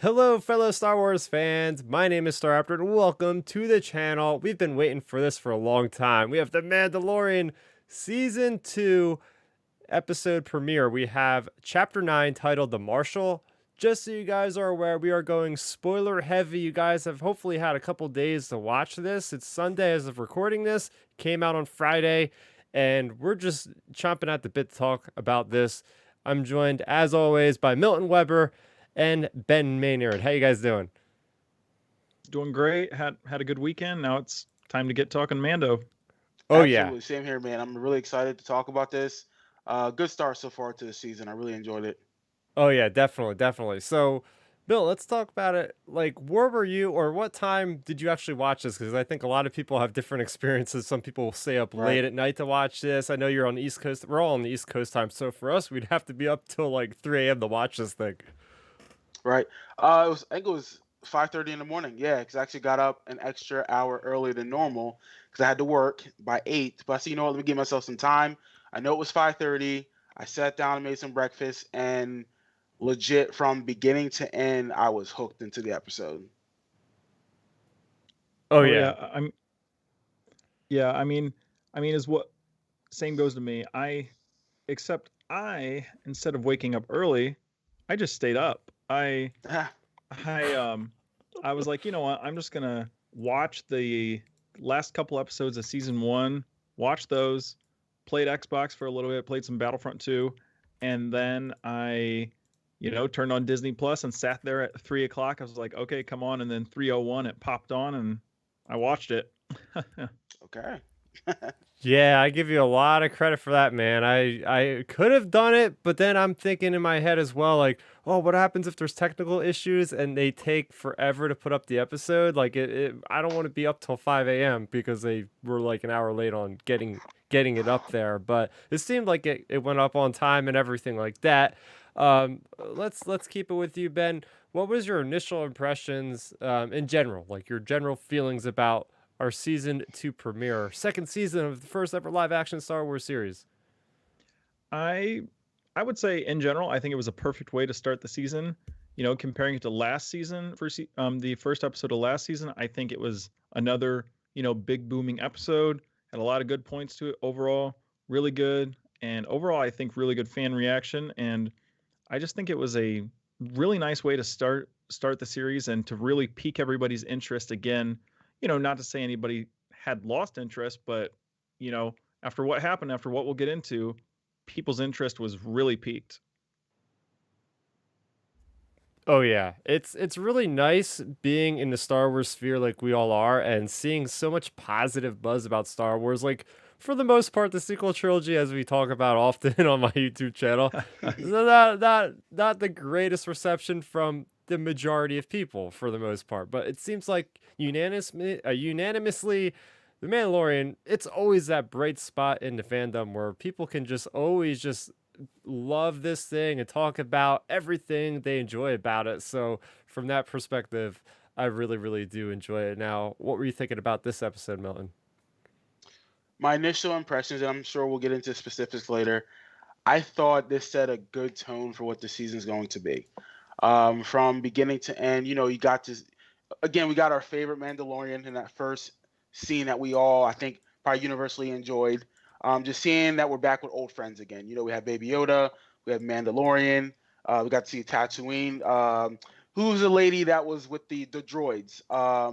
Hello, fellow Star Wars fans. My name is Star Raptor, and welcome to the channel. We've been waiting for this for a long time. We have The Mandalorian Season 2 episode premiere. We have Chapter 9 titled The Marshal. Just so you guys are aware, we are going spoiler heavy. You guys have hopefully had a couple days to watch this. It's Sunday as of recording this. Came out on Friday, and we're just chomping at the bit to talk about this. I'm joined, as always, by Milton Weber and Ben Maynard. How you guys doing? Doing great. Had a good weekend. Now it's time to get talking Mando. Oh yeah. Absolutely. Same here, man. I'm really excited to talk about this. Good start so far to the season. I really enjoyed it. Oh yeah, definitely, definitely. So, Bill, let's talk about it. Like, where were you, or what time did you actually watch this? Because I think a lot of people have different experiences. Some people will stay up Right. late at night to watch this. I know you're on the East Coast. We're all on the East Coast time, so for us, we'd have to be up till like 3 a.m. to watch this thing. Right. I think it was 5:30 in the morning. Yeah, because I actually got up an extra hour earlier than normal because I had to work by 8. But I said, you know what? Let me give myself some time. I know it was 5:30. I sat down and made some breakfast, and legit from beginning to end, I was hooked into the episode. Oh Oh yeah. yeah, I mean is what same goes to me. I instead of waking up early, I just stayed up. I I was like, you know what? I'm just going to watch the last couple episodes of season 1, watch those, played Xbox for a little bit, played some Battlefront 2, and then I turned on Disney Plus and sat there at 3 o'clock. I was like, okay, come on. And then 3:01 it popped on and I watched it. Okay. Yeah, I give you a lot of credit for that, man. I could have done it, but then I'm thinking in my head as well, like, oh, what happens if there's technical issues and they take forever to put up the episode? Like, I don't want to be up till 5 a.m. because they were like an hour late on getting it up there. But it seemed like it went up on time and everything like that. Let's keep it with you, Ben. What was your initial impressions in general, like your general feelings about our season 2 premiere, second season of the first ever live action Star Wars series? I I would say in general, I think it was a perfect way to start the season. Comparing it to last season, the first episode of last season, I think it was another big booming episode. Had a lot of good points to it overall, really good, and overall I think really good fan reaction. And I just think it was a really nice way to start the series and to really pique everybody's interest again. Not to say anybody had lost interest, but you know, after what happened, after what we'll get into, people's interest was really piqued. Oh yeah, it's really nice being in the Star Wars sphere like we all are and seeing so much positive buzz about Star Wars. Like for the most part, the sequel trilogy, as we talk about often on my YouTube channel, not the greatest reception from the majority of people for the most part. But it seems like unanimously, The Mandalorian, it's always that bright spot in the fandom where people can just always just love this thing and talk about everything they enjoy about it. So from that perspective, I really, really do enjoy it. Now, what were you thinking about this episode, Milton? My initial impressions, and I'm sure we'll get into specifics later. I thought this set a good tone for what the season's going to be. From beginning to end, you got to again, we got our favorite Mandalorian in that first scene that we all, I think, probably universally enjoyed. Just seeing that we're back with old friends again. We have Baby Yoda, we have Mandalorian, we got to see Tatooine. Who's the lady that was with the droids? I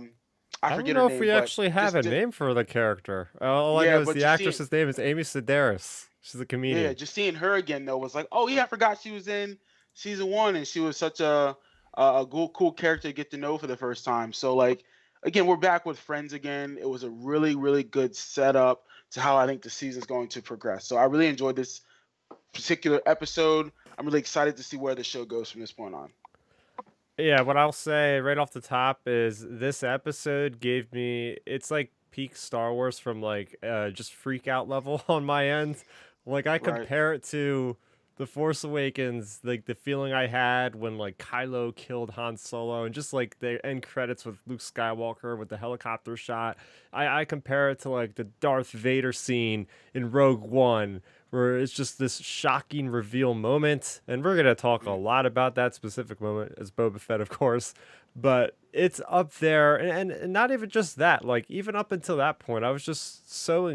I don't forget her know if name, we but actually have a name for the character. All I yeah, know is but the just seeing actress's name is Amy Sedaris. She's a yeah, comedian. just seeing her again though was like, oh yeah, I forgot she was in season one, and she was such a cool character to get to know for the first time. So like, again, we're back with friends again. It was a really good setup to how I think the season's going to progress. So I really enjoyed this particular episode. I'm really excited to see where the show goes from this point on. Yeah, what I'll say right off the top is this episode gave me it's like peak Star Wars from like just freak out level on my end. Like I Right. compare it to The Force Awakens, like the feeling I had when like Kylo killed Han Solo and just like the end credits with Luke Skywalker with the helicopter shot. I compare it to like the Darth Vader scene in Rogue One where it's just this shocking reveal moment. And we're going to talk a Mm. lot about that specific moment as Boba Fett, of course. But it's up there. And not even just that. Like, even up until that point, I was just so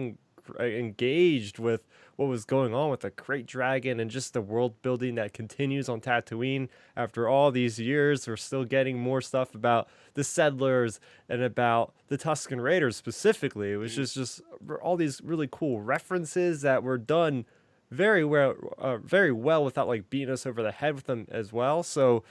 engaged with what was going on with the Great Dragon and just the world building that continues on Tatooine. After all these years, we're still getting more stuff about the settlers and about the Tusken Raiders specifically. It was Mm. just all these really cool references that were done very well without like beating us over the head with them as well. So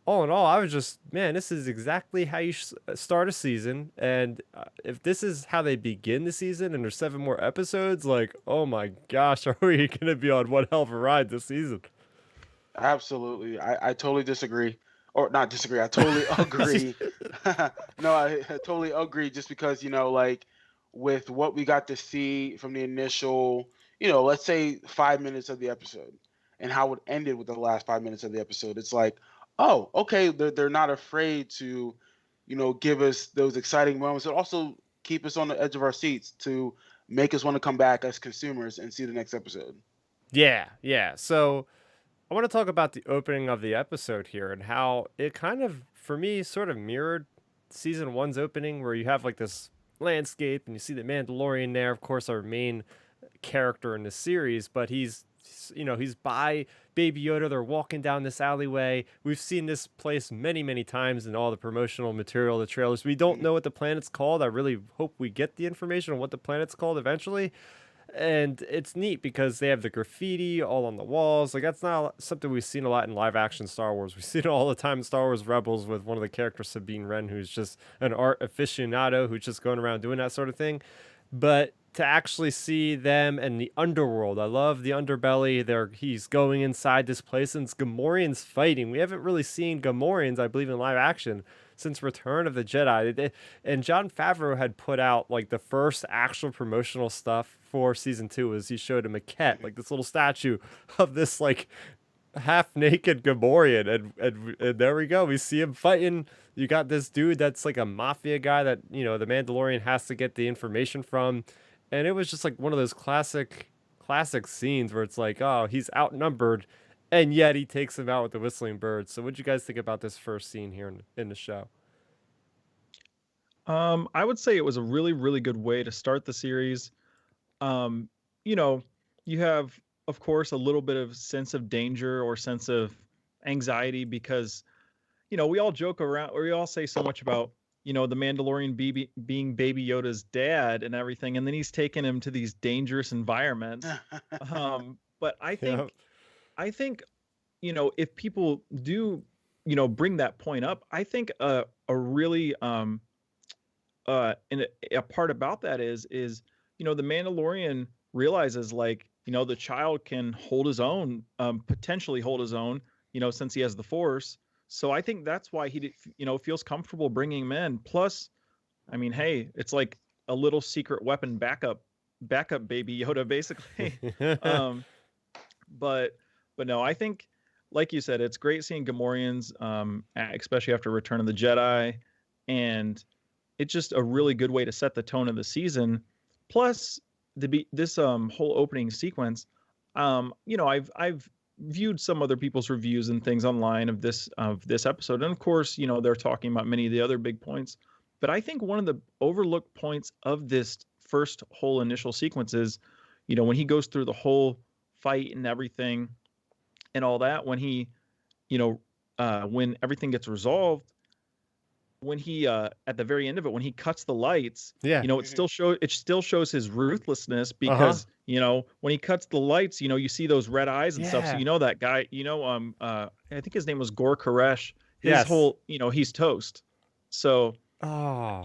all in all, I was just, man, this is exactly how you start a season. And if this is how they begin the season and there's 7 more episodes, like, oh my gosh, are we going to be on one hell of a ride this season? Absolutely. I totally disagree. Or not disagree. I totally agree. No, I totally agree just because, like with what we got to see from the initial, let's say 5 minutes of the episode and how it ended with the last 5 minutes of the episode, it's like, oh, okay, they're not afraid to, give us those exciting moments and also keep us on the edge of our seats to make us want to come back as consumers and see the next episode. Yeah. So I want to talk about the opening of the episode here and how it kind of, for me, sort of mirrored season 1's opening, where you have like this landscape and you see the Mandalorian there, of course, our main character in the series, but he's by Baby Yoda. They're walking down this alleyway. We've seen this place many times in all the promotional material, the trailers. We don't know what the planet's called. I really hope we get the information on what the planet's called eventually. And it's neat because they have the graffiti all on the walls. Like, that's not something we've seen a lot in live action Star Wars. We see it all the time in Star Wars Rebels with one of the characters, Sabine Wren, who's just an art aficionado who's just going around doing that sort of thing. But to actually see them and the underworld, I love the underbelly. He's going inside this place and it's Gamorreans fighting. We haven't really seen Gamorreans, I believe, in live action since Return of the Jedi. And Jon Favreau had put out like the first actual promotional stuff for season 2 was he showed a maquette, like this little statue of this like half naked Gamorrean, and there we go. We see him fighting. You got this dude that's like a mafia guy that the Mandalorian has to get the information from, and it was just like one of those classic scenes where it's like, oh, he's outnumbered, and yet he takes him out with the whistling bird. So, what'd you guys think about this first scene here in the show? I would say it was a really, really good way to start the series. Um, you know, you have, of course, a little bit of sense of danger or sense of anxiety because, we all joke around or we all say so much about, the Mandalorian being Baby Yoda's dad and everything, and then he's taking him to these dangerous environments. But I think, Yep. I think, if people do, bring that point up, I think a really and a part about that is the Mandalorian realizes like the child can hold his own, potentially hold his own, since he has the Force. So I think that's why feels comfortable bringing him in. Plus, I mean, hey, it's like a little secret weapon backup Baby Yoda, basically. um, but no, I think, like you said, it's great seeing Gamorreans, especially after Return of the Jedi, and it's just a really good way to set the tone of the season. Plus, this whole opening sequence, I've viewed some other people's reviews and things online of this episode, and of course, they're talking about many of the other big points. But I think one of the overlooked points of this first whole initial sequence is, when he goes through the whole fight and everything, and all that, when he, when everything gets resolved, when he at the very end of it, when he cuts the lights, Yeah. it still shows his ruthlessness Uh-huh. because when he cuts the lights, you see those red eyes and stuff. So Yeah. that guy, I think his name was Gor Koresh. His Yes. whole, he's toast. So Oh.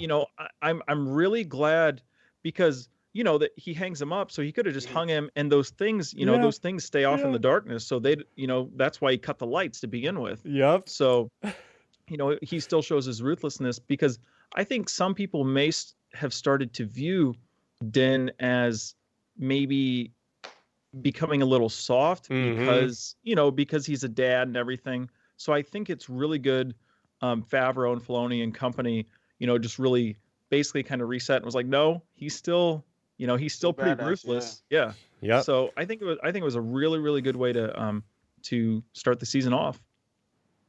I'm really glad because that he hangs him up, so he could have just hung him, and those things, Yeah. those things stay off in Yeah. the darkness. So they, that's why he cut the lights to begin with. Yep. So, he still shows his ruthlessness because I think some people may have started to view Din as maybe becoming a little soft because, because he's a dad and everything. So I think it's really good. Favreau and Filoni and company, just really basically kind of reset and was like, no, he's still He's Still still pretty badass, yeah. ruthless. Yeah. Yep. So I think it was a really, really good way to start the season off,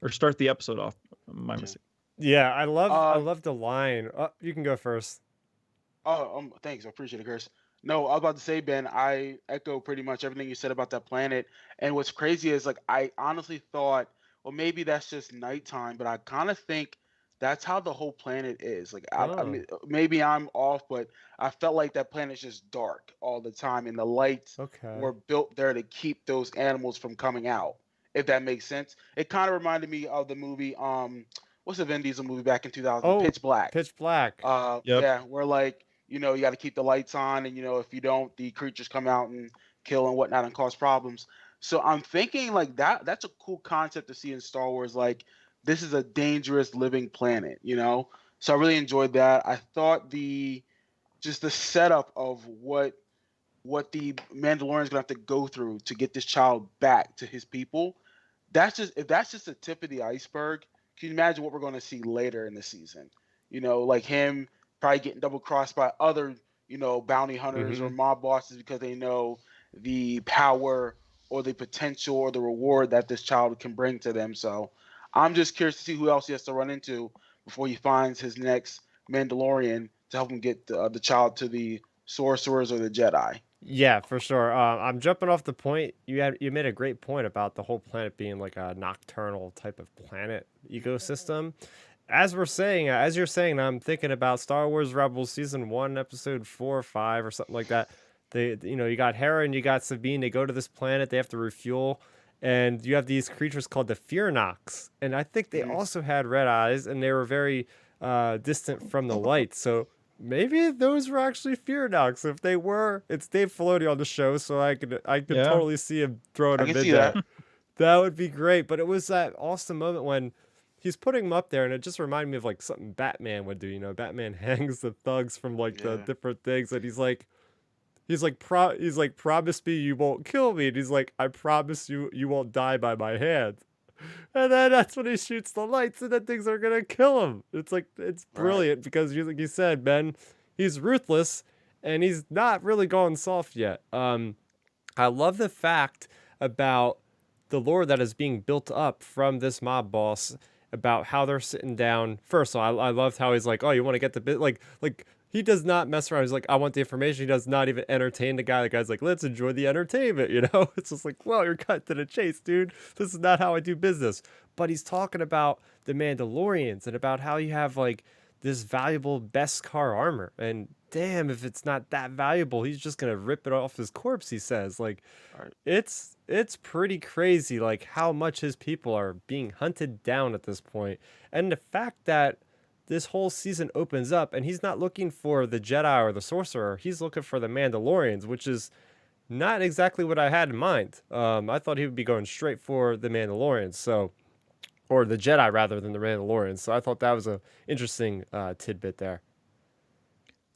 or start the episode off. My Yeah. mistake. Yeah, I Um, love the line. You can go first. oh, thanks. I appreciate it, Chris. No, I was about to say, Ben, I echo pretty much everything you said about that planet. And what's crazy is, like, I honestly thought, well, maybe that's just nighttime, but I kind of think that's how the whole planet is. Like, I Oh, mean, maybe I'm off, but I felt like that planet's just dark all the time, and the lights okay. were built there to keep those animals from coming out, if that makes sense. It kind of reminded me of the movie, what's the Vin Diesel movie back in 2000, Oh, Pitch Black. Pitch Black. Yep. Yeah, we're like, you got to keep the lights on, and if you don't, the creatures come out and kill and whatnot and cause problems. So I'm thinking like that's a cool concept to see in Star Wars. Like, this is a dangerous living planet. So I really enjoyed that. I thought the setup of what the Mandalorian's gonna have to go through to get this child back to his people. If that's just the tip of the iceberg, can you imagine what we're going to see later in the season? Like him probably getting double crossed by other, bounty hunters or Mm-hmm. mob bosses because they know the power or the potential or the reward that this child can bring to them. So I'm just curious to see who else he has to run into before he finds his next Mandalorian to help him get the child to the sorcerers or the Jedi. Yeah, for sure. I'm jumping off the point. You made a great point about the whole planet being like a nocturnal type of planet ecosystem. As you're saying, I'm thinking about Star Wars Rebels season 1, episode 4 or 5 or something like that. You got Hera and you got Sabine. They go to this planet. They have to refuel, and you have these creatures called the Fear Nox. And I think they Hmm. also had red eyes, and they were very distant from the light. So maybe those were actually Fear Nox. If they were, it's Dave Filoni on the show, so I could Yeah. totally see him throwing I them can in see there. that. That would be great. But it was that awesome moment when he's putting them up there, and it just reminded me of like something Batman would do. Batman hangs the thugs from like the Yeah. different things, and he's like promise me you won't kill me, and he's like, I promise you won't die by my hand. And then that's when he shoots the lights, and then things are gonna kill him. It's Right. brilliant because like you said, Ben, he's ruthless, and he's not really going soft yet. I love the fact about the lore that is being built up from this mob boss about how they're sitting down. First of all, I loved how he's like, "Oh, you want to get the bit?" Like he does not mess around. He's like, "I want the information." He does not even entertain the guy. The guy's like, "Let's enjoy the entertainment." It's just like, "Well, you're cut to the chase, dude. This is not how I do business." But he's talking about the Mandalorians and about how you have like this valuable Beskar armor, and damn, if it's not that valuable, he's just gonna rip it off his corpse. He says, like, Right. it's pretty crazy, like how much his people are being hunted down at this point, and the fact that this whole season opens up and he's not looking for the Jedi or the Sorcerer, he's looking for the Mandalorians, which is not exactly what I had in mind. I thought he would be going straight for the Mandalorians, or the Jedi rather than the Mandalorians. So I thought that was a interesting tidbit there.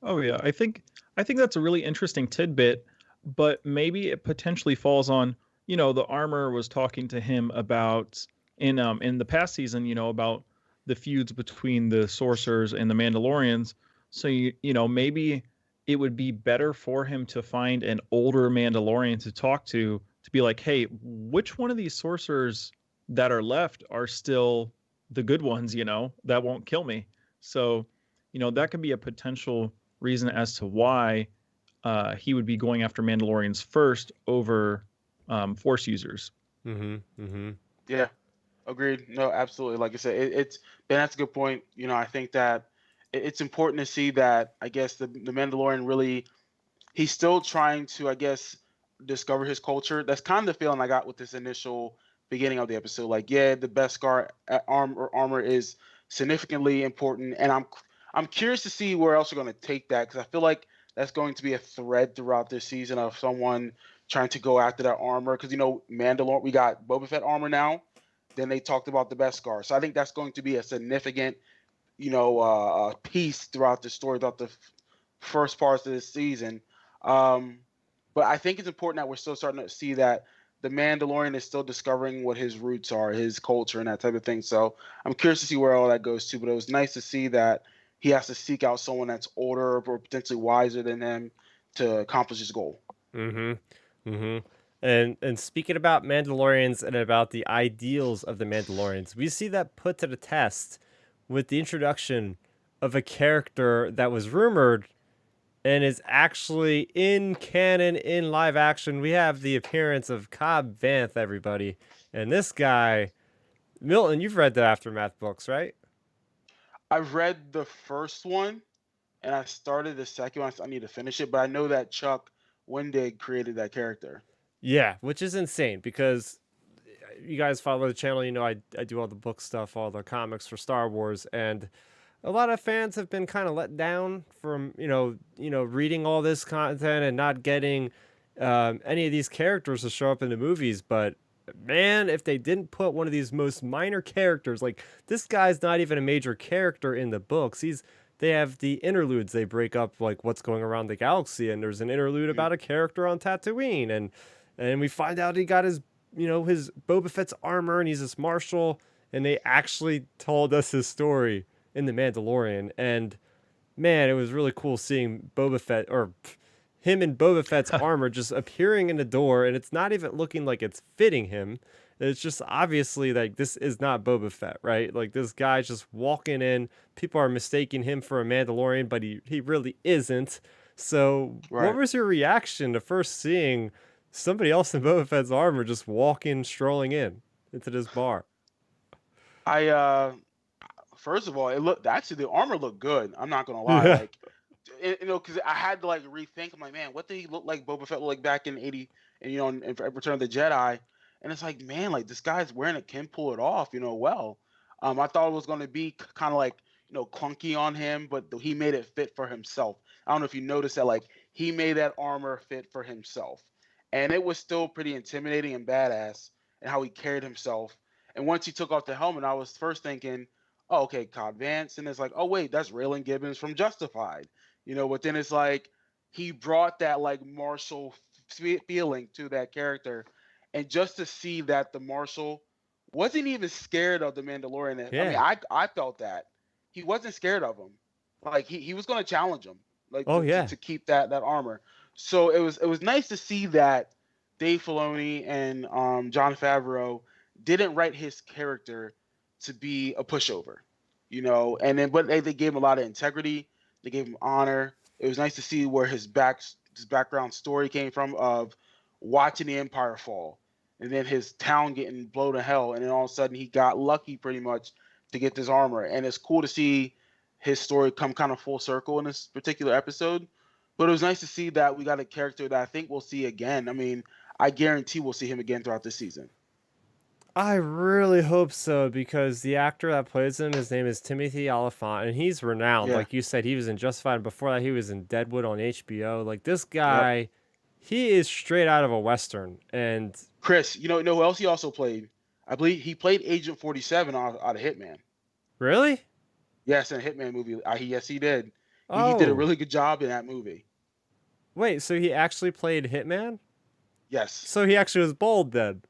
Oh yeah, I think that's a really interesting tidbit, but maybe it potentially falls on, the armor was talking to him about in the past season, about the feuds between the sorcerers and the Mandalorians. So maybe it would be better for him to find an older Mandalorian to talk to be like, "Hey, which one of these sorcerers that are left are still the good ones, that won't kill me?" So, that could be a potential reason as to why he would be going after Mandalorians first over Force users. Mm-hmm. Mm-hmm. Yeah. Agreed. No, absolutely. Like I said, it's Ben. That's a good point. I think that it's important to see that. I guess the Mandalorian really, he's still trying to, I guess, discover his culture. That's kind of the feeling I got with this initial beginning of the episode. Like, yeah, the Beskar armor is significantly important, and I'm curious to see where else they're going to take that, because I feel like that's going to be a thread throughout this season of someone trying to go after that armor. Because Mandalore, we got Boba Fett armor now. Then they talked about the Beskar, so I think that's going to be a significant piece throughout the story, throughout the first parts of this season. Um, but I think it's important that we're still starting to see that the Mandalorian is still discovering what his roots are, his culture, and that type of thing. So I'm curious to see where all that goes to. But it was nice to see that he has to seek out someone that's older or potentially wiser than him to accomplish his goal. Mm-hmm. Mm-hmm. And speaking about Mandalorians and about the ideals of the Mandalorians, we see that put to the test with the introduction of a character that was rumored and is actually in canon in live action. We have the appearance of Cobb Vanth, everybody. And this guy, Milton, you've read the Aftermath books, right? I've read the first one and I started the second one. I need to finish it, but I know that Chuck Wendig created that character. Yeah, which is insane because you guys follow the channel, you know I do all the book stuff, all the comics for Star Wars, and a lot of fans have been kind of let down from reading all this content and not getting any of these characters to show up in the movies. But man, if they didn't put one of these most minor characters, like this guy's not even a major character in the books. They have the interludes. They break up like what's going around the galaxy, and there's an interlude about a character on Tatooine, and we find out he got his his Boba Fett's armor, and he's this Marshal, and they actually told us his story in The Mandalorian. And man, it was really cool seeing Boba Fett, or him in Boba Fett's armor just appearing in the door, and it's not even looking like it's fitting him. It's just obviously like this is not Boba Fett, right? Like this guy's just walking in. People are mistaking him for a Mandalorian, but he really isn't. So what was your reaction to first seeing somebody else in Boba Fett's armor just walking, strolling into this bar? First of all, the armor looked good. I'm not gonna lie, like, because I had to like rethink. I'm like, man, what did he look like? Boba Fett looked like back in '80, and in Return of the Jedi, and it's like, man, like this guy's wearing it, can pull it off, well. I thought it was gonna be kind of like clunky on him, but he made it fit for himself. I don't know if you noticed that, like he made that armor fit for himself, and it was still pretty intimidating and badass, and how he carried himself. And once he took off the helmet, I was first thinking, oh, okay, Cobb Vanth, and it's like, oh wait, that's Raylan Gibbons from Justified, But then it's like he brought that like Marshal feeling to that character, and just to see that the Marshal wasn't even scared of the Mandalorian. Yeah. I mean, I felt that he wasn't scared of him. Like he was going to challenge him, like to keep that armor. So it was nice to see that Dave Filoni and Jon Favreau didn't write his character to be a pushover, and then but they gave him a lot of integrity. They gave him honor. It was nice to see where his background story came from, of watching the Empire fall, and then his town getting blown to hell, and then all of a sudden he got lucky pretty much to get this armor. And it's cool to see his story come kind of full circle in this particular episode. But it was nice to see that we got a character that I think we'll see again. I mean, I guarantee we'll see him again throughout this season. I really hope so, because the actor that plays him, his name is Timothy Olyphant, and he's renowned. Like you said, he was in Justified. Before that, he was in Deadwood on HBO. Like this guy, he is straight out of a Western. And Chris, you know who else he also played? I believe he played Agent 47 out of Hitman. Really? Yes, in a Hitman movie. Yes, he did. He did a really good job in that movie. Wait, so he actually played Hitman? Yes. So he actually was bald then?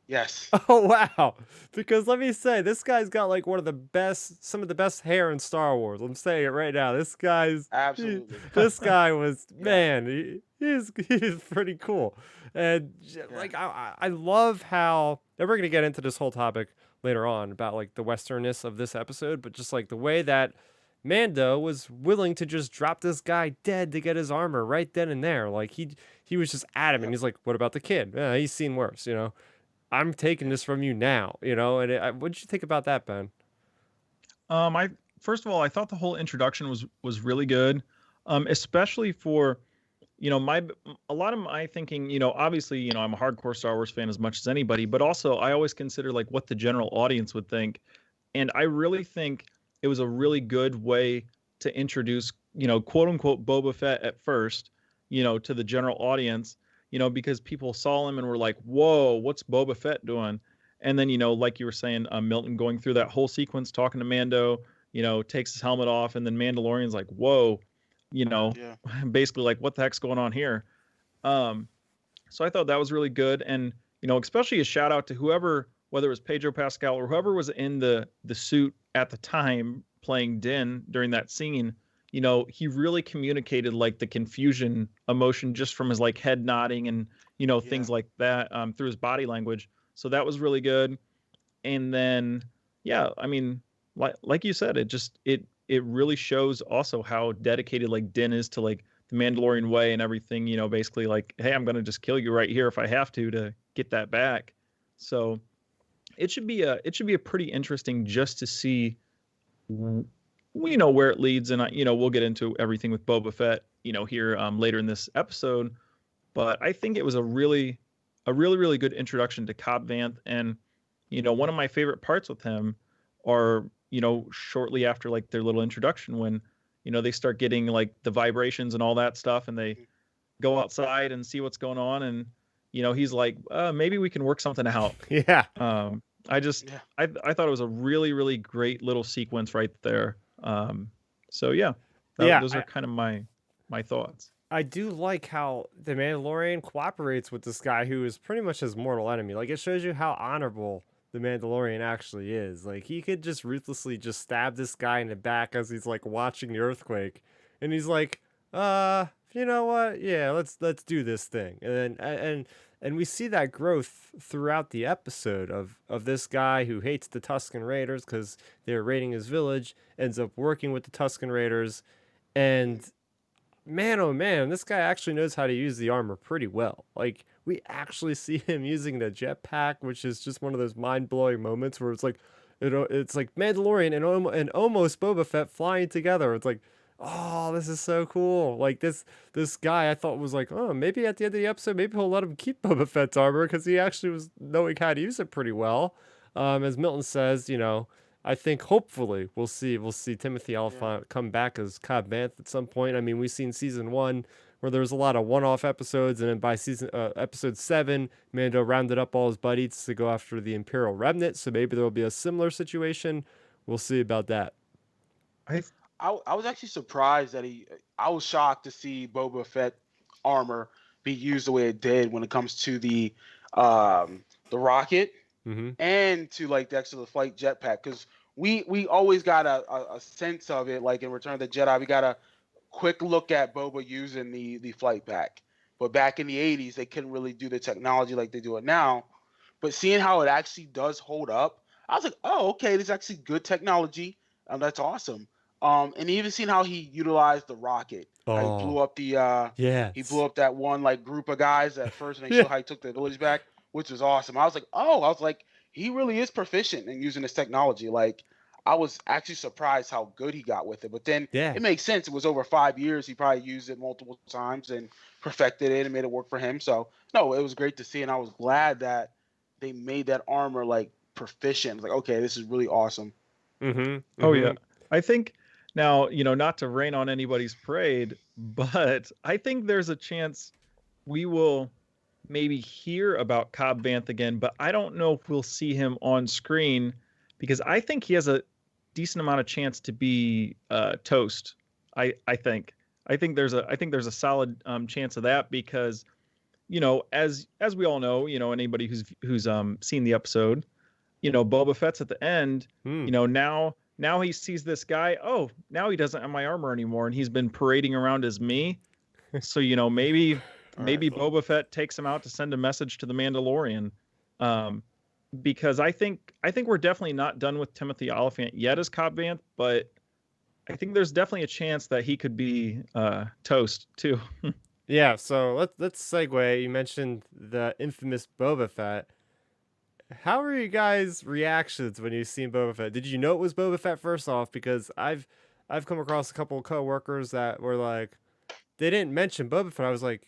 Yes. Oh, wow. Because let me say, this guy's got like some of the best hair in Star Wars. I'm saying it right now. This guy's... Absolutely. This guy was, man, he's pretty cool. And like, I love how, and we're going to get into this whole topic later on about like the Westernness of this episode, but just like the way that Mando was willing to just drop this guy dead to get his armor right then and there. Like he was just adamant. He's like, what about the kid? He's seen worse, I'm taking this from you now, And what did you think about that, Ben? First of all, I thought the whole introduction was really good, especially for, a lot of my thinking. Obviously, I'm a hardcore Star Wars fan as much as anybody, but also I always consider like what the general audience would think, and I really think it was a really good way to introduce, quote unquote Boba Fett at first, to the general audience. Because people saw him and were like, whoa, what's Boba Fett doing? And then, like you were saying, Milton going through that whole sequence, talking to Mando, takes his helmet off, and then Mandalorian's like, whoa, basically like, what the heck's going on here? So I thought that was really good. And, especially a shout out to whoever, whether it was Pedro Pascal or whoever was in the suit at the time playing Din during that scene, he really communicated like the confusion emotion just from his like head nodding and Yeah. things like that through his body language. So that was really good. And then yeah, I mean, like you said, it really shows also how dedicated like Din is to like the Mandalorian way and everything. Basically like, hey, I'm gonna just kill you right here if I have to get that back. So it should be a pretty interesting just to see where it leads, and we'll get into everything with Boba Fett here later in this episode. But I think it was a really good introduction to Cobb Vanth, and one of my favorite parts with him are shortly after like their little introduction when they start getting like the vibrations and all that stuff, and they go outside and see what's going on, and he's like, maybe we can work something out. Yeah. I just Yeah. I thought it was a really really great little sequence right there. So yeah, Yeah. those are kind of my thoughts. I do like how the Mandalorian cooperates with this guy who is pretty much his mortal enemy. Like, it shows you how honorable the Mandalorian actually is. Like, he could just ruthlessly just stab this guy in the back as he's like watching the earthquake, and he's like, you know what? Yeah, let's do this thing. And we see that growth throughout the episode of this guy who hates the Tusken Raiders because they're raiding his village, ends up working with the Tusken Raiders, and man, oh man, this guy actually knows how to use the armor pretty well. Like, we actually see him using the jetpack, which is just one of those mind-blowing moments where it's like, it's like Mandalorian and almost Boba Fett flying together. It's like, oh, this is so cool. Like, this guy I thought was like, oh, maybe at the end of the episode, maybe he'll let him keep Boba Fett's armor because he actually was knowing how to use it pretty well. As Milton says, I think hopefully we'll see Timothy Olyphant come back as Cobb Vanth at some point. I mean, we've seen season 1 where there was a lot of one-off episodes, and then by episode 7, Mando rounded up all his buddies to go after the Imperial Remnant. So maybe there will be a similar situation. We'll see about that. I was actually surprised that I was shocked to see Boba Fett armor be used the way it did when it comes to the rocket Mm-hmm. and to like the actual flight jetpack, because we always got a sense of it, like in Return of the Jedi we got a quick look at Boba using the flight pack, but back in the 80s they couldn't really do the technology like they do it now. But seeing how it actually does hold up, I was like, oh, okay, this is actually good technology. That's awesome. And even seeing how he utilized the rocket, how he blew Oh, up he blew yes. up that one like group of guys at first, and they Yeah. show how he took the village back, which was awesome. I was like, he really is proficient in using this technology. Like, I was actually surprised how good he got with it. But then Yeah. it makes sense. It was over 5 years. He probably used it multiple times and perfected it and made it work for him. So no, it was great to see, and I was glad that they made that armor like proficient. Like, okay, this is really awesome. Mm-hmm. Oh yeah, Mm-hmm. I think now not to rain on anybody's parade, but I think there's a chance we will maybe hear about Cobb Vanth again, but I don't know if we'll see him on screen because I think he has a decent amount of chance to be toast. I think there's a solid chance of that because as we all know, anybody who's seen the episode, Boba Fett's at the end, Mm. now he sees this guy, oh, now he doesn't have my armor anymore, and he's been parading around as me. So maybe All maybe right. Boba Fett takes him out to send a message to the Mandalorian, because I think we're definitely not done with Timothy Olyphant yet as Cobb Vanth, but I think there's definitely a chance that he could be toast too. Yeah, so let's segue. You mentioned the infamous Boba Fett. How were you guys' reactions when you seen Boba Fett? Did you know it was Boba Fett first off? Because I've come across a couple of coworkers that were like, they didn't mention Boba Fett. I was like,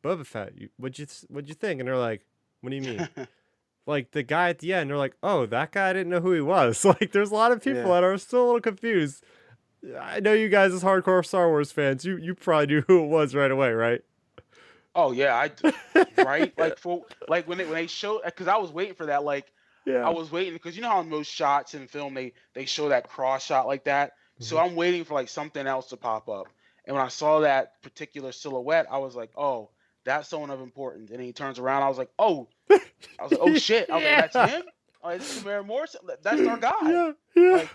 Boba Fett, what'd you think? And they're like, what do you mean? Like, the guy at the end, they're like, oh, that guy, I didn't know who he was. Like, there's a lot of people Yeah. that are still a little confused. I know you guys as hardcore Star Wars fans, you probably knew who it was right away, right? Oh yeah, right. Like when they showed, because I was waiting for that. Like, I Yeah. was waiting because you know how in most shots in film they show that cross shot like that. So Mhm. I'm waiting for like something else to pop up. And when I saw that particular silhouette, I was like, oh, that's someone of importance. And then he turns around. I was like, oh shit. I was like, Yeah. that's him. it's Tamara Morrison. That's our guy. Yeah, yeah. Like,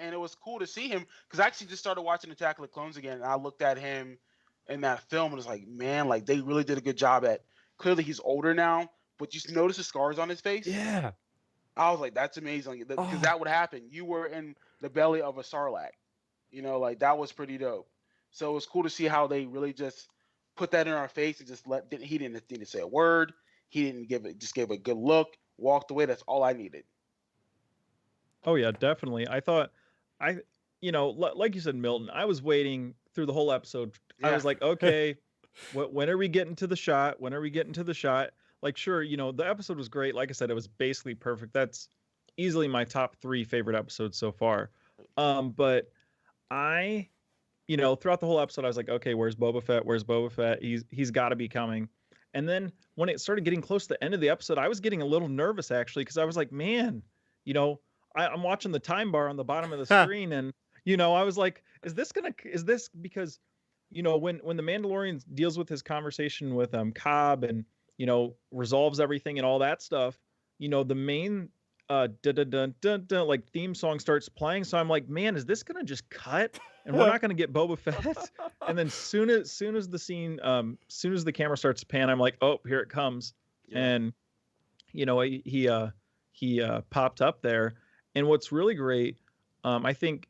and it was cool to see him because I actually just started watching Attack of the Clones again, and I looked at him in that film and was like, man, like they really did a good job at. Clearly, he's older now, but you notice the scars on his face. Yeah. I was like, that's amazing because Oh, that would happen. You were in the belly of a sarlacc, like that was pretty dope. So it was cool to see how they really just put that in our face and just he didn't need to say a word. He didn't just gave a good look, walked away. That's all I needed. Oh yeah, definitely. I thought, I, like you said, Milton. I was waiting through the whole episode. I Yeah. was like, okay, when are we getting to the shot? When are we getting to the shot? Like, sure, the episode was great. Like I said, it was basically perfect. That's easily my top 3 favorite episodes so far. But I, throughout the whole episode, I was like, okay, where's Boba Fett? Where's Boba Fett? He's got to be coming. And then when it started getting close to the end of the episode, I was getting a little nervous actually because I was like, man, you know, I'm watching the time bar on the bottom of the screen, and I was like, is this because when the Mandalorian deals with his conversation with Cobb and resolves everything and all that stuff, the main dun, dun, dun, dun, dun, like theme song starts playing. So I'm like, man, is this gonna just cut and we're not gonna get Boba Fett? And then soon as the scene, soon as the camera starts to pan, I'm like, oh, here it comes. Yeah. And he popped up there. And what's really great, I think,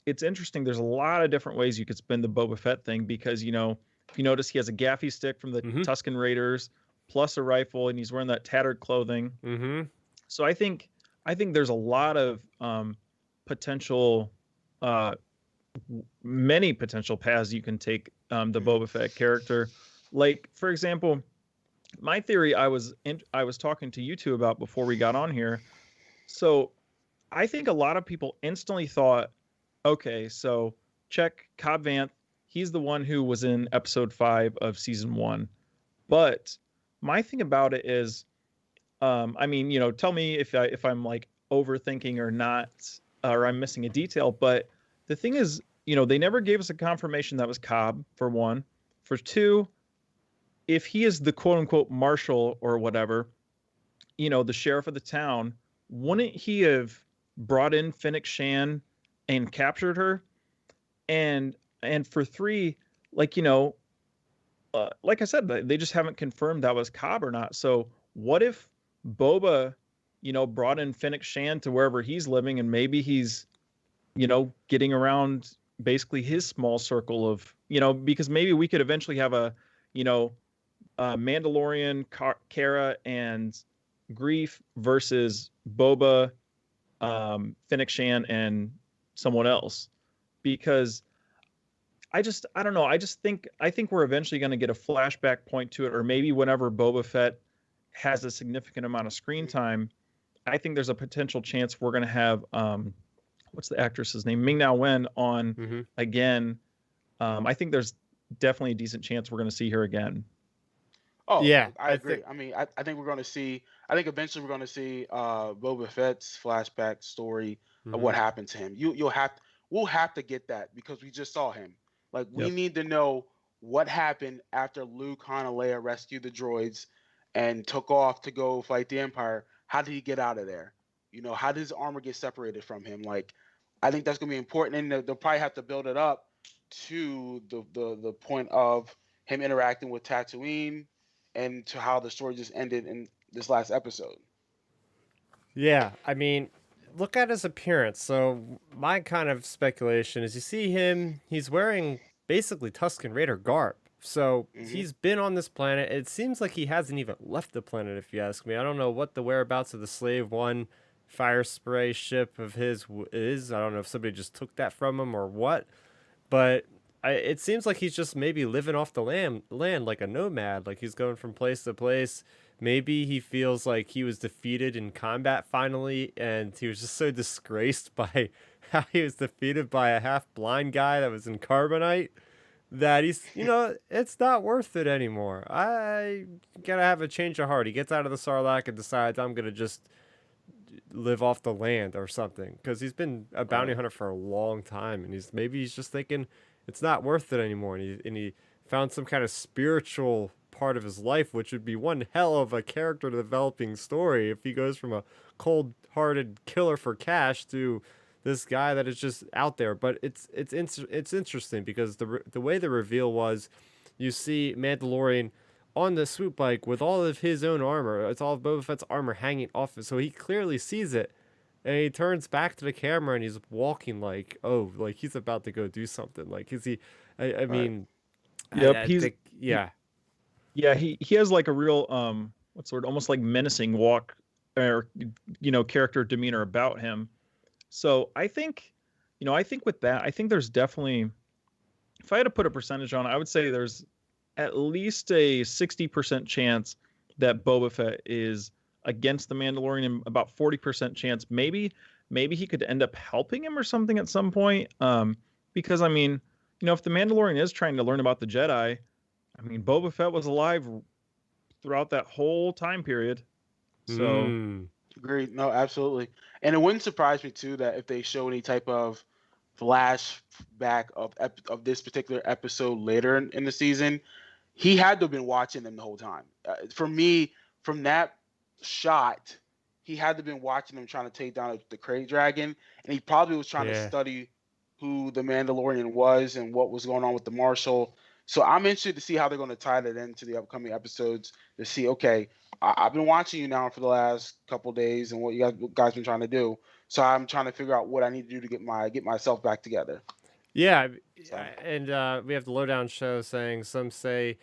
it's interesting. There's a lot of different ways you could spin the Boba Fett thing because if you notice, he has a gaffy stick from the Tusken Raiders plus a rifle, and he's wearing that tattered clothing. Mm-hmm. So I think there's a lot of potential, many potential paths you can take the Boba Fett character. Like, for example, my theory I was talking to you two about before we got on here. So I think a lot of people instantly thought, okay, so check Cobb Vanth. He's the one who was in episode 5 of season 1. But my thing about it is, I mean, tell me if I'm like overthinking or not, or I'm missing a detail. But the thing is, they never gave us a confirmation that was Cobb, for one. For two, if he is the quote unquote Marshal or whatever, the sheriff of the town, wouldn't he have brought in Fennec Shan and captured her? And for 3, like, like I said, they just haven't confirmed that was Cobb or not. So what if Boba, brought in Fennec Shan to wherever he's living, and maybe he's, getting around basically his small circle of, because maybe we could eventually have a, Mandalorian, Cara, and Grief versus Boba, Fennec Shan, and someone else. Because I don't know. I think we're eventually going to get a flashback point to it, or maybe whenever Boba Fett has a significant amount of screen time, I think there's a potential chance we're going to have what's the actress's name, Ming-Na Wen, on again. I think there's definitely a decent chance we're going to see her again. Oh Yeah, I agree. I mean, I think we're going to see. I think eventually we're going to see Boba Fett's flashback story of what happened to him. We'll have to get that because we just saw him. Like, we need to know what happened after Luke, Han, and Leia rescued the droids and took off to go fight the Empire. How did he get out of there? How did his armor get separated from him? Like, I think that's going to be important, and they'll probably have to build it up to the point of him interacting with Tatooine and to how the story just ended in this last episode. Yeah, I mean, look at his appearance. So my kind of speculation is you see him, he's wearing basically Tusken Raider garb. So he's been on this planet. It seems like he hasn't even left the planet, if you ask me. I don't know what the whereabouts of the Slave One fire spray ship of his is. I don't know if somebody just took that from him or what. But it seems like he's just maybe living off the land like a nomad. Like, he's going from place to place. Maybe he feels like he was defeated in combat finally, and he was just so disgraced by how he was defeated by a half-blind guy that was in carbonite that he's, it's not worth it anymore. I gotta have a change of heart. He gets out of the Sarlacc and decides, I'm gonna just live off the land or something, because he's been a bounty hunter for a long time, and maybe he's just thinking it's not worth it anymore, and he found some kind of spiritual part of his life, which would be one hell of a character developing story if he goes from a cold-hearted killer for cash to this guy that is just out there. But it's interesting because the way the reveal was, you see Mandalorian on the swoop bike with all of his own armor. It's all of Boba Fett's armor hanging off it, so he clearly sees it. And he turns back to the camera and he's walking like, oh, like he's about to go do something. Like, is he? I Right. mean, Yep, I he's think, yeah, yeah, he has like a real what's the word? Almost like menacing walk or character demeanor about him. So I think with that, I think there's definitely, if I had to put a percentage on it, I would say there's at least a 60% chance that Boba Fett is against the Mandalorian, and about 40% chance maybe he could end up helping him or something at some point. Because I mean, if the Mandalorian is trying to learn about the Jedi, I mean, Boba Fett was alive throughout that whole time period. So mm, Agreed. No, absolutely. And it wouldn't surprise me too that if they show any type of flashback of this particular episode later in the season, he had to have been watching them the whole time. For me, from that shot, he had to have been watching them trying to take down the Krayt Dragon, and he probably was trying to yeah, study who the Mandalorian was and what was going on with the Marshal. So I'm interested to see how they're going to tie that into the upcoming episodes to see, okay, I've been watching you now for the last couple days and what you guys been trying to do. So I'm trying to figure out what I need to do to get myself back together. yeah. So And we have the lowdown show saying some say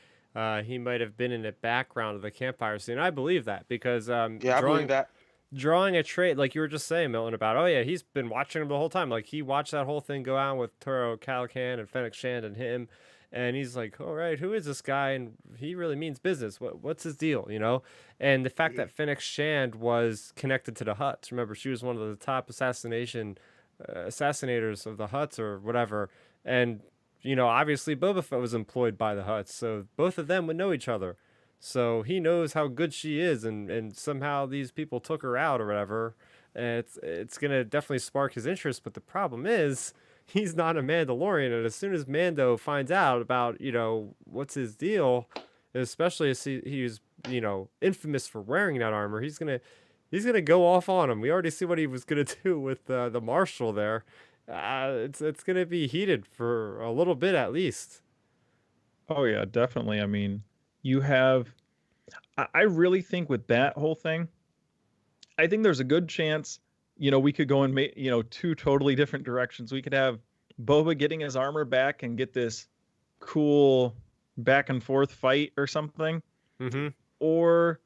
he might have been in the background of the campfire scene. I believe that because yeah, I believe that. drawing a trait like you were just saying, Milton, about, oh yeah, he's been watching him the whole time. Like he watched that whole thing go on with Toro Calican and Fennec Shand and him, and he's like, all right, who is this guy? And he really means business. What's his deal, you know? And the fact Mhm. that Fennec Shand was connected to the Huts. Remember, she was one of the top assassinators of the Huts or whatever. And obviously Boba Fett was employed by the Huts, so both of them would know each other. So he knows how good she is, and somehow these people took her out or whatever. And it's gonna definitely spark his interest. But the problem is, he's not a Mandalorian, and as soon as Mando finds out about what's his deal, especially as he's infamous for wearing that armor, he's gonna go off on him. We already see what he was gonna do with the Marshal there. It's gonna be heated for a little bit at least. oh yeah, definitely. I mean, you have I really think with that whole thing, I think there's a good chance, we could go in, two totally different directions. We could have Boba getting his armor back and get this cool back and forth fight or something, Mm-hmm. or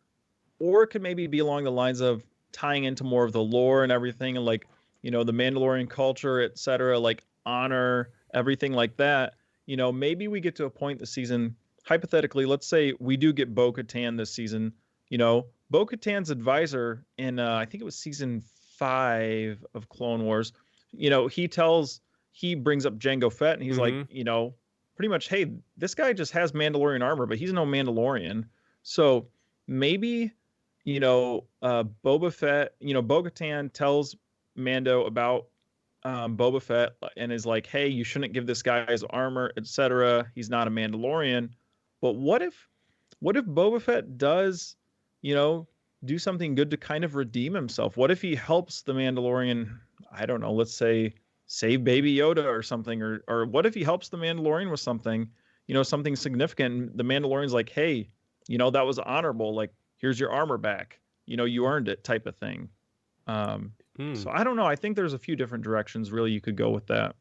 it could maybe be along the lines of tying into more of the lore and everything, and like, the Mandalorian culture, etc., like honor, everything like that. Maybe we get to a point this season, hypothetically, let's say we do get Bo-Katan this season. Bo-Katan's advisor in I think it was season 5 of Clone Wars. He brings up Jango Fett, and he's like, Mm-hmm. pretty much, hey, this guy just has Mandalorian armor, but he's no Mandalorian. So maybe, Boba Fett, Bo-Katan tells Mando about Boba Fett and is like, hey, you shouldn't give this guy his armor, etc. He's not a Mandalorian. But what if Boba Fett does, you know, do something good to kind of redeem himself? What if he helps the Mandalorian, I don't know, let's say save Baby Yoda or something, or what if he helps the Mandalorian with something, something significant? The Mandalorian's like, hey, that was honorable. Like, here's your armor back. You earned it, type of thing. Hmm. So I don't know. I think there's a few different directions really you could go with that.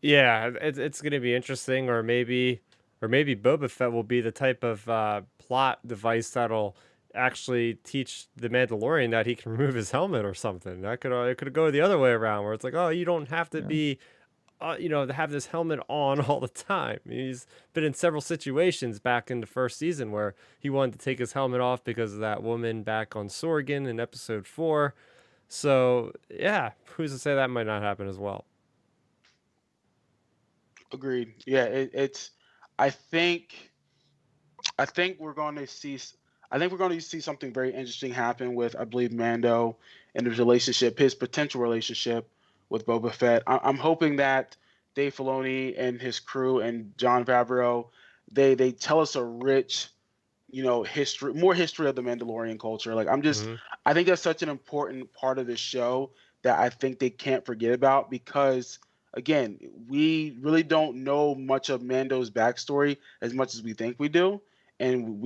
Yeah, it's gonna be interesting, or maybe Boba Fett will be the type of plot device that'll actually teach the Mandalorian that he can remove his helmet or something. That could it could go the other way around, where it's like, oh, you don't have to Yeah. be, to have this helmet on all the time. He's been in several situations back in the first season where he wanted to take his helmet off because of that woman back on Sorgan in episode 4. So yeah, who's to say that might not happen as well? Agreed. Yeah, it's. I think. I think we're going to see. I think we're going to see something very interesting happen with, I believe, Mando and his relationship, his potential relationship with Boba Fett. I'm hoping that Dave Filoni and his crew and John Favreau they tell us a rich, history, more history of the Mandalorian culture. Like Hmm. I think that's such an important part of the show that I think they can't forget about, because again, we really don't know much of Mando's backstory as much as we think we do. And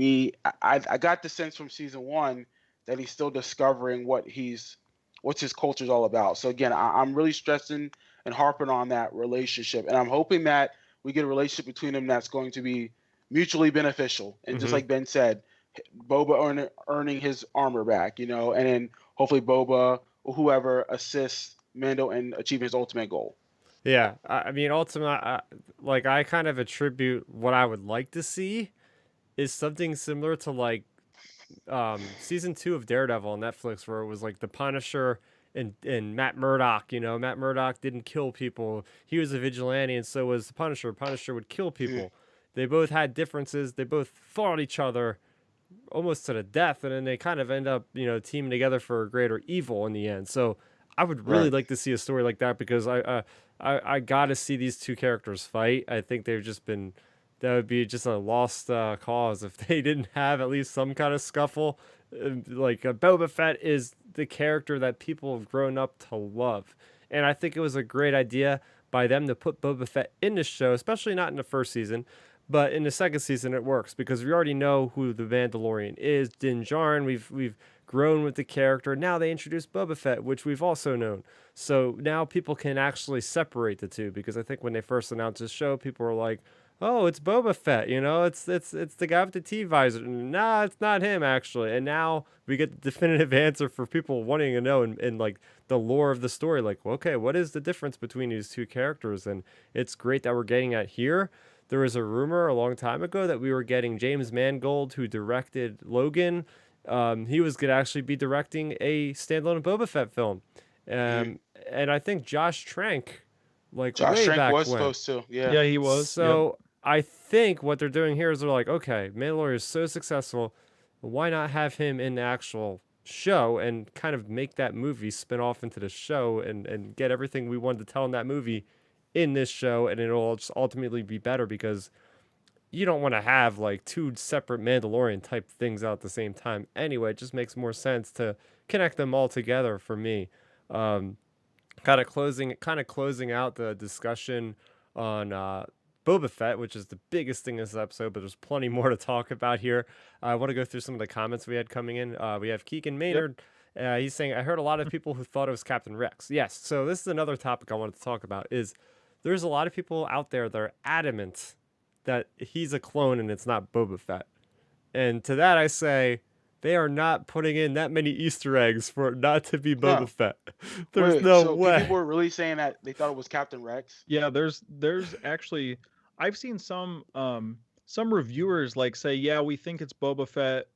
I got the sense from season one that he's still discovering what's his culture's all about. So again, I'm really stressing and harping on that relationship, and I'm hoping that we get a relationship between them that's going to be mutually beneficial. And just Hmm. like Ben said, Boba earning his armor back, and then hopefully Boba or whoever assists Mando in achieving his ultimate goal. Yeah, I mean, ultimately, like I kind of attribute what I would like to see is something similar to like season 2 of Daredevil on Netflix, where it was like the Punisher and Matt Murdock. Matt Murdock didn't kill people; he was a vigilante, and so was the Punisher. Punisher would kill Mhm. people. They both had differences. They both fought each other almost to the death, and then they kind of end up, teaming together for a greater evil in the end. So I would really Right. like to see a story like that, because I got to see these two characters fight. I think they've just been that would be just a lost cause if they didn't have at least some kind of scuffle. Like Boba Fett is the character that people have grown up to love, and I think it was a great idea by them to put Boba Fett in the show, especially not in the first season. But in the second season, it works because we already know who the Mandalorian is, Din Djarin. We've grown with the character. Now they introduce Boba Fett, which we've also known. So now people can actually separate the two, because I think when they first announced this show, people were like, "Oh, it's Boba Fett. It's the guy with the T visor." Nah, it's not him actually. And now we get the definitive answer for people wanting to know, and like the lore of the story. Like, okay, what is the difference between these two characters? And it's great that we're getting at here. There was a rumor a long time ago that we were getting James Mangold, who directed Logan. He was going to actually be directing a standalone Boba Fett film. Hmm. And I think Josh Trank, like Josh way Trank back was when. supposed to. Yeah. Yeah, he was. Yep. So I think what they're doing here is they're like, okay, Mandalorian is so successful, why not have him in the actual show and kind of make that movie spin off into the show, and get everything we wanted to tell in that movie in this show, and it'll just ultimately be better, because you don't want to have like two separate Mandalorian type things out at the same time. Anyway, it just makes more sense to connect them all together for me. Um, kind of closing out the discussion on Boba Fett, which is the biggest thing in this episode, but there's plenty more to talk about here. I want to go through some of the comments we had coming in. We have Keegan Yep. Maynard. He's saying, I heard a lot of people who thought it was Captain Rex. Yes, so this is another topic I wanted to talk about, is there's a lot of people out there that are adamant that he's a clone and it's not Boba Fett. And to that I say, they are not putting in that many Easter eggs for it not to be Boba No. Fett. There's Wait. no So people way. were really saying that they thought it was Captain Rex? Yeah, there's actually I've seen some reviewers like say, yeah, we think it's Boba Fett.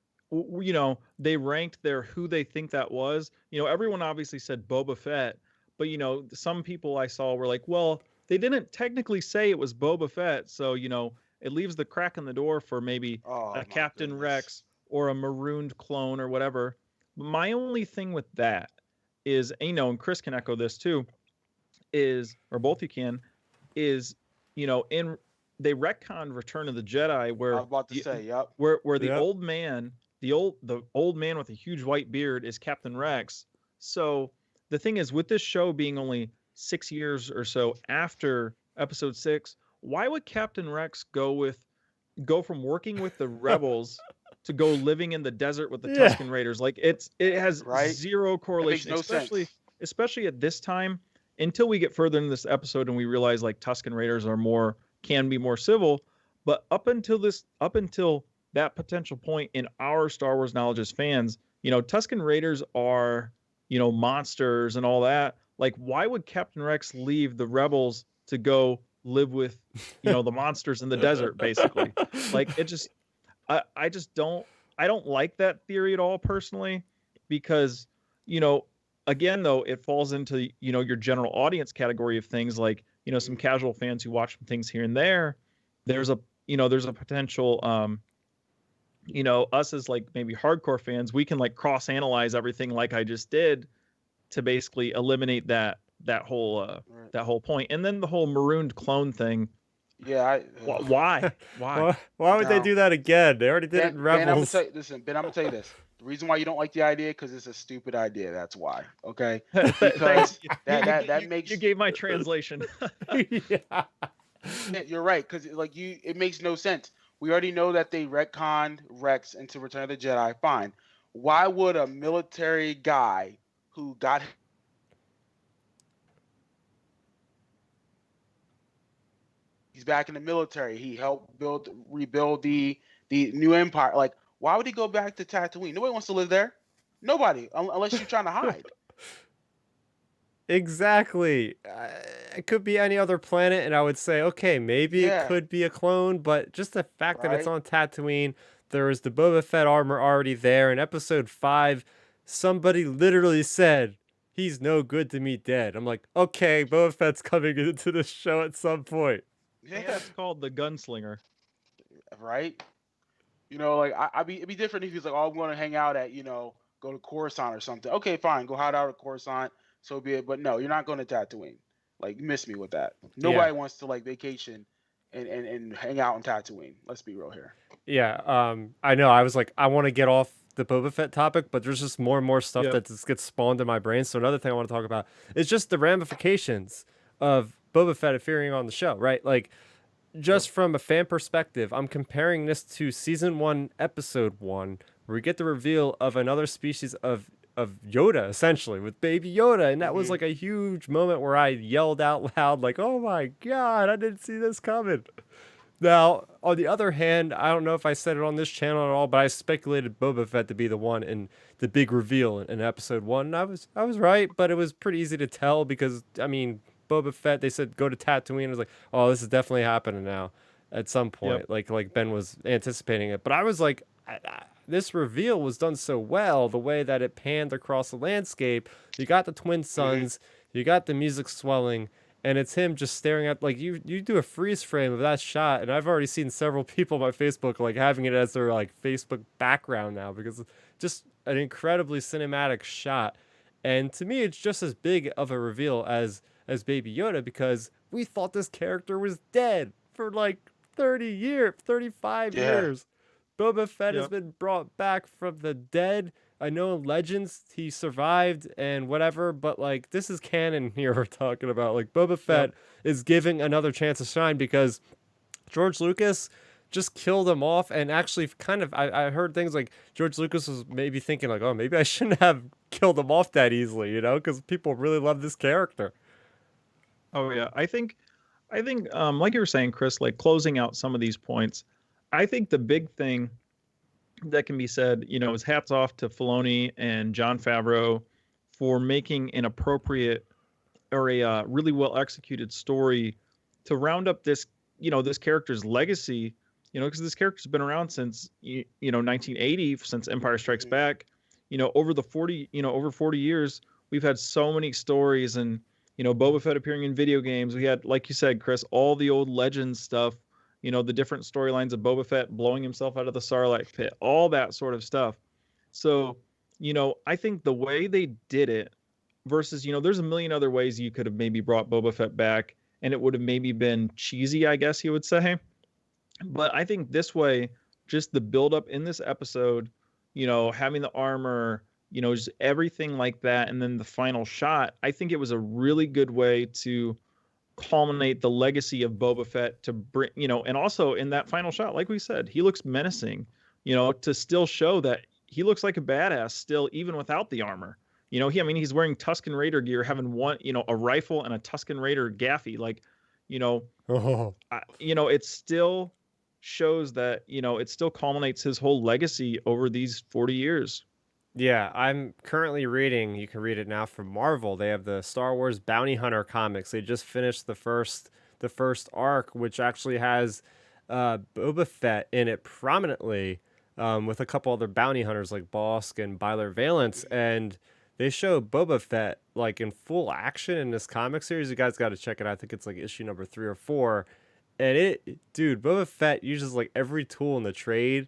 They ranked their who they think that was. Everyone obviously said Boba Fett, but some people I saw were like, well, they didn't technically say it was Boba Fett, so it leaves the crack in the door for maybe Oh a my Captain goodness. Rex or a marooned clone or whatever. My only thing with that is, and Chris can echo this too, is, or both you can, is in they retconned Return of the Jedi I where was about to the say, yep. where the Yep. old man, the old man with a huge white beard is Captain Rex. So the thing is, with this show being only 6 years or so after Episode 6, why would Captain Rex go from working with the rebels to go living in the desert with the Yeah. Tusken Raiders? Like it has Right? zero That makes correlation, no sense. especially at this time, until we get further in this episode and we realize like Tusken Raiders can be more civil. But up until that potential point in our Star Wars knowledge as fans, Tusken Raiders are, monsters and all that. Like, why would Captain Rex leave the rebels to go live with, the monsters in the desert, basically? Like, it just, I just I don't like that theory at all personally, because, you know, again, though, it falls into, your general audience category of things like, some casual fans who watch some things here and there. There's a potential, us as like maybe hardcore fans, we can like cross analyze everything like I just did to basically eliminate that whole Right. that whole point. And then the whole marooned clone thing, Yeah, Why? Why? Why would they no. do that again? They already did it in Ben, I'm gonna Rebels. tell you. Listen, Ben, I'm gonna tell you this. The reason why you don't like the idea because it's a stupid idea. That's why. Okay. Thanks. Because that You makes gave my translation. Yeah. yeah, you're right. Because like it makes no sense. We already know that they retconned Rex into Return of the Jedi. Fine. Why would a military guy who got he's back in the military. He helped rebuild the new empire. Like, why would he go back to Tatooine? Nobody wants to live there. Nobody, unless you're trying to hide. Exactly. It could be any other planet, and I would say, okay, maybe it Yeah, could be a clone, but just the fact that it's right. on Tatooine, there was the Boba Fett armor already there. In episode 5, somebody literally said, he's no good to me dead. I'm like, okay, Boba Fett's coming into the show at some point. And Yeah, it's called the Gunslinger. right. Like it'd be different if he's like, oh, I'm going to hang out at, go to Coruscant or something. Okay, fine, go hide out at Coruscant, so be it. But no, you're not going to Tatooine. Like, you miss me with that. Yeah. Nobody wants to like vacation and hang out in Tatooine. Let's be real here. Yeah, I know. I was like, I want to get off the Boba Fett topic, but there's just more and more stuff Yep. that just gets spawned in my brain. So another thing I want to talk about is just the ramifications of Boba Fett appearing on the show, right? Like, Yep. just from a fan perspective, I'm comparing this to season 1, episode 1, where we get the reveal of another species of Yoda, essentially, with Baby Yoda, and that was Hmm. like a huge moment where I yelled out loud, like, "Oh my god, I didn't see this coming!" Now, on the other hand, I don't know if I said it on this channel at all, but I speculated Boba Fett to be the one in the big reveal in episode 1. And I was right, but it was pretty easy to tell because I mean, Boba Fett, they said go to Tatooine. I was like, oh, this is definitely happening now at some Yep. point. Like Ben was anticipating it, but I was like, this reveal was done so well, the way that it panned across the landscape. You got the twin Hmm. suns, you got the music swelling, and it's him just staring at, like, you do a freeze frame of that shot, and I've already seen several people on my Facebook like having it as their like Facebook background now because it's just an incredibly cinematic shot. And to me, it's just as big of a reveal as Baby Yoda because we thought this character was dead for like 30 years, 35 Yeah. years. Boba Fett has Yep. been brought back from the dead. I know in Legends he survived and whatever, but like this is canon here we're talking about. Like Boba Yep. Fett is giving another chance to shine because George Lucas just killed him off and actually kind of I heard things like George Lucas was maybe thinking like, oh, maybe I shouldn't have killed him off that easily, because people really love this character. Oh yeah. I think like you were saying, Chris, like closing out some of these points, I think the big thing that can be said, is hats off to Filoni and John Favreau for making an appropriate or a really well executed story to round up this character's legacy, because this character's been around since 1980, since Empire Strikes Hmm. Back. Over 40 years, we've had so many stories, and Boba Fett appearing in video games. We had, like you said, Chris, all the old Legends stuff. The different storylines of Boba Fett blowing himself out of the Sarlacc pit, all that sort of stuff. So, I think the way they did it versus, there's a million other ways you could have maybe brought Boba Fett back and it would have maybe been cheesy, I guess you would say. But I think this way, just the buildup in this episode, having the armor, just everything like that, and then the final shot, I think it was a really good way to culminate the legacy of Boba Fett to bring, and also in that final shot, like we said, he looks menacing, to still show that he looks like a badass still, even without the armor. He's wearing Tusken Raider gear, having a rifle and a Tusken Raider gaffy. Like, you know, Oh. it still shows that, it still culminates his whole legacy over these 40 years. Yeah, I'm currently reading, you can read it now from Marvel. They have the Star Wars Bounty Hunter comics. They just finished the first arc, which actually has Boba Fett in it prominently, with a couple other bounty hunters like Bosk and Byler Valence, and they show Boba Fett like in full action in this comic series. You guys got to check it out. I think it's like issue number 3 or 4, and dude, Boba Fett uses like every tool in the trade,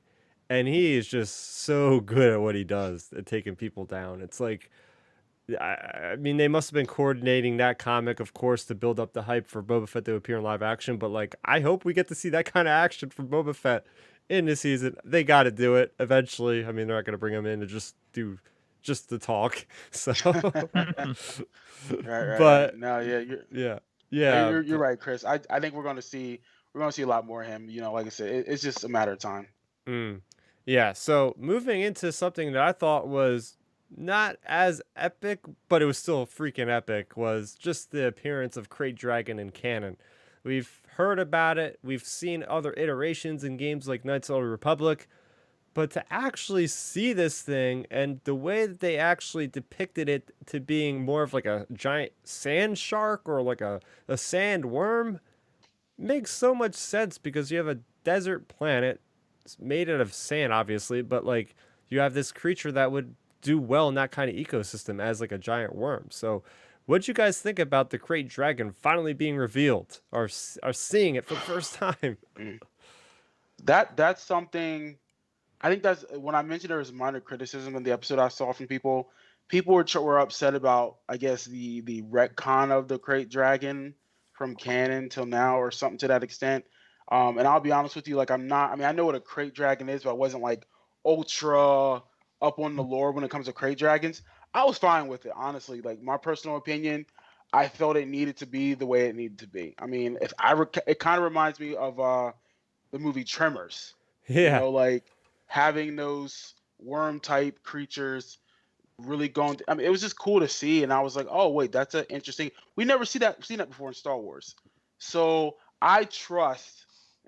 and he is just so good at what he does at taking people down. It's like I mean, they must have been coordinating that comic, of course, to build up the hype for Boba Fett to appear in live action. But like, I hope we get to see that kind of action from Boba Fett in the season. They got to do it eventually. I mean, they're not going to bring him in to just do just the talk. So, Right. but No, yeah, you're yeah, no, yeah, you're right, Chris. I think we're gonna see a lot more of him. Like I said, it's just a matter of time. mm. Yeah. So moving into something that I thought was not as epic, but it was still freaking epic, was just the appearance of Crate Dragon in canon. We've heard about it. We've seen other iterations in games like Knights of the Old Republic, but to actually see this thing and the way that they actually depicted it to being more of like a giant sand shark or like a sand worm makes so much sense because you have a desert planet. It's made out of sand, obviously, but like you have this creature that would do well in that kind of ecosystem as like a giant worm. So, what'd you guys think about the Great Dragon finally being revealed or seeing it for the first time? Mm. That's something. I think that's when I mentioned there was minor criticism in the episode I saw from people. People were upset about, I guess, the retcon of the Crate Dragon from canon till now, or something to that extent. And I'll be honest with you, like I'm not. I mean, I know what a Crate Dragon is, but I wasn't like ultra up on the lore when it comes to Crate Dragons. I was fine with it, honestly. Like my personal opinion, I felt it needed to be the way it needed to be. I mean, it kind of reminds me of the movie Tremors. Yeah. Like having those worm type creatures really going. I mean, it was just cool to see, and I was like, oh wait, that's an interesting. We never seen that before in Star Wars, so I trust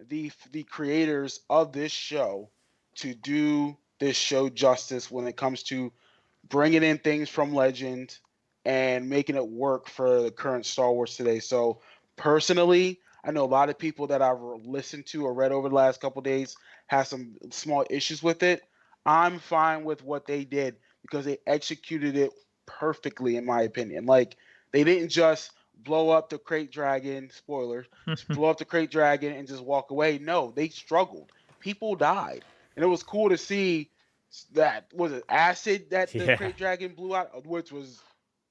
the creators of this show to do this show justice when it comes to bringing in things from Legend and making it work for the current Star Wars today. So personally, I know a lot of people that I've listened to or read over the last couple days have some small issues with it. I'm fine with what they did because they executed it perfectly, in my opinion. Like they didn't just blow up the Crate Dragon, spoilers, blow up the Crate Dragon and just walk away. No, they struggled. People died, and it was cool to see that was it acid that the Yeah. Crate Dragon blew out, which was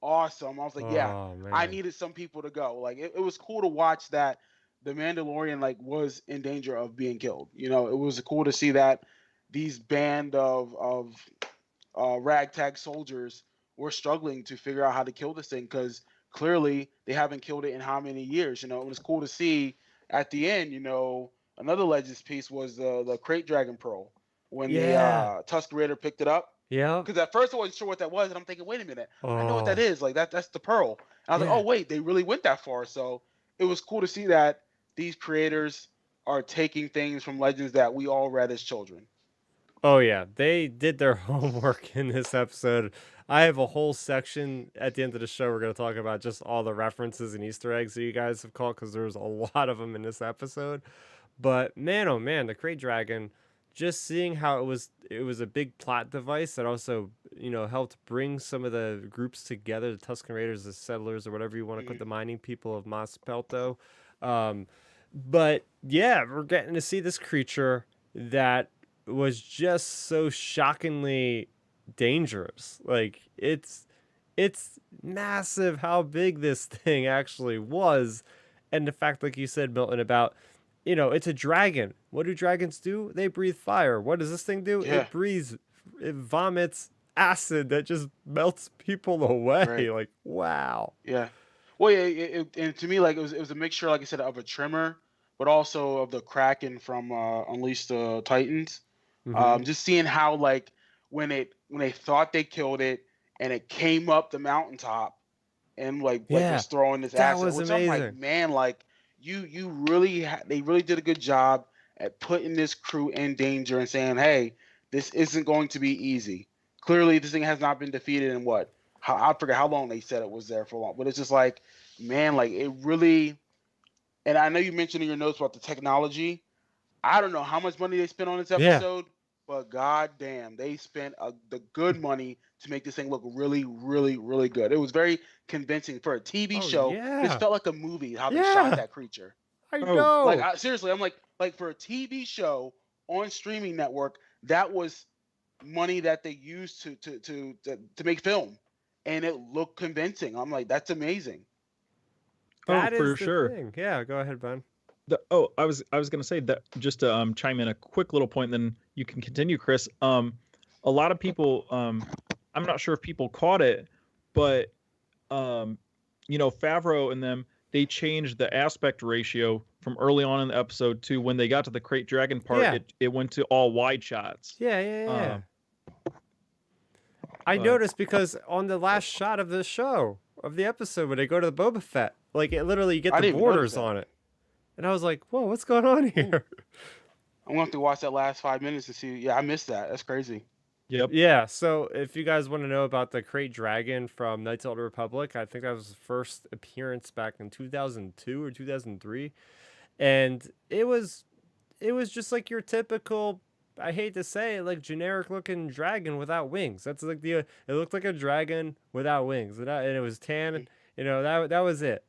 awesome. I was like, yeah, Oh I man. needed some people to go. Like it was cool to watch that the Mandalorian like was in danger of being killed. It was cool to see that these band of ragtag soldiers were struggling to figure out how to kill this thing because clearly they haven't killed it in how many years. It was cool to see at the end. Another Legends piece was the Crate Dragon Pearl when the Yeah. Tusk Raider picked it up. Yep. Because at first I wasn't sure what that was, and I'm thinking, wait a minute, I know what that Oh. is. Like that's the pearl. And I was like, Yeah. oh wait, they really went that far. So it was cool to see that these creators are taking things from Legends that we all read as children. Oh yeah, they did their homework in this episode. I have a whole section at the end of the show we're going to talk about just all the references and Easter eggs that you guys have caught because there's a lot of them in this episode. But man, oh man, the Great Dragon, just seeing how it was a big plot device that also helped bring some of the groups together, the Tusken Raiders, the settlers, or whatever you want to call it, the Mm-hmm. mining people of Mos Pelto. Um, but yeah, we're getting to see this creature that was just so shockingly dangerous. Like it's massive how big this thing actually was. And the fact, like you said, Milton, about it's a dragon. What do dragons do? They breathe fire. What does this thing do? Yeah, It vomits acid that just melts people away. right. Like, wow. Yeah. Well, yeah, and to me, like it was a mixture, like I said, of a trimmer, but also of the Kraken from Unleash the Titans. Mm-hmm. Just seeing how like when they thought they killed it and it came up the mountaintop and like Yeah, was throwing this that acid, was which I'm like, amazing. man, like you really they really did a good job at putting this crew in danger and saying, hey, this isn't going to be easy. Clearly, this thing has not been defeated in what? I forget how long they said it was there for long, but it's just like, man, like it really. And I know you mentioned in your notes about the technology. I don't know how much money they spent on this Yeah. episode, but goddamn, they spent the good money to make this thing look really, really, really good. It was very convincing for a TV Oh show. This yeah. felt like a movie how they shot Yeah. that creature. I Oh, Like know. seriously, I'm like for a TV show on streaming network, that was money that they used to make film. and it looked convincing. I'm like, that's amazing. Oh, That is for the sure. thing. Yeah, go ahead, Ben. I was gonna say that just to chime in a quick little point, then you can continue, Chris. A lot of people, I'm not sure if people caught it, but um, Favreau and them, they changed the aspect ratio from early on in the episode to when they got to the Crate Dragon part, Yeah. it went to all wide shots. Yeah. Um, I but noticed because on the last shot of the show, of the episode, when they go to the Boba Fett, like it literally, you get I the didn't even notice borders that. on it. And I was like, whoa, what's going on here? I'm gonna have to watch that last 5 minutes to see. Yeah, I missed that. That's crazy. yep. Yeah, so if you guys want to know about the Crate Dragon from Knights of the Old Republic, I think that was his first appearance back in 2002 or 2003. And it was just like your typical, I hate to say it, like generic looking dragon without wings. That's like it looked like a dragon without wings. And it was tan, and, that was it.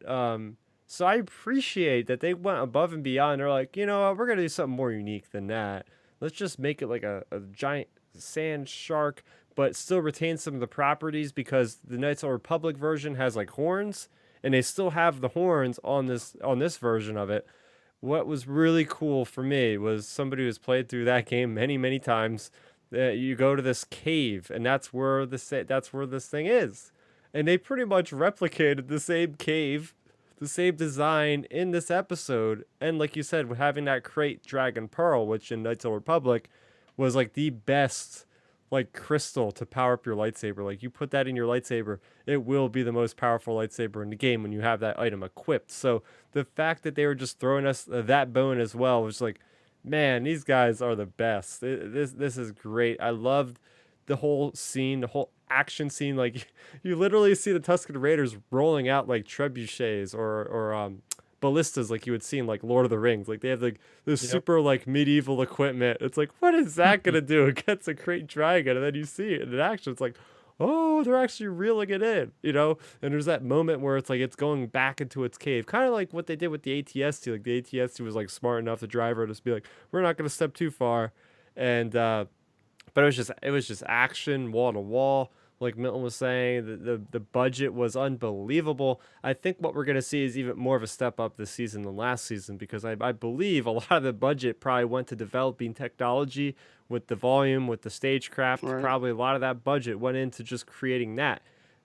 So I appreciate that they went above and beyond. They're like, you know what, we're gonna do something more unique than that. Let's just make it like a giant sand shark, but still retain some of the properties, because the Knights of the Republic version has like horns, and they still have the horns on this version of it. What was really cool for me was somebody who's played through that game many, many times. That you go to this cave, and that's where this thing is, and they pretty much replicated the same cave, the same design in this episode. And like you said, having that crate dragon pearl, which in Knights of the Republic was like the best like crystal to power up your lightsaber. Like you put that in your lightsaber, it will be the most powerful lightsaber in the game when you have that item equipped. So the fact that they were just throwing us that bone as well was like, man, these guys are the best. This is great. I loved the whole scene, the whole action scene. Like you literally see the Tusken Raiders rolling out like trebuchets or ballistas, like you would see in like Lord of the Rings. Like they have like this Yep. super like medieval equipment. It's like, what is that gonna do against a great dragon? And then you see it in action. It's like, oh, they're actually reeling it in, And there's that moment where it's like it's going back into its cave, kind of like what they did with the ATST. Like the ATST was like smart enough, the driver, to just be like, we're not gonna step too far, and but it was just action wall to wall. Like Milton was saying, the budget was unbelievable. I think what we're gonna see is even more of a step up this season than last season, because I believe a lot of the budget probably went to developing technology with the volume, with the stagecraft. Right. Probably a lot of that budget went into just creating that.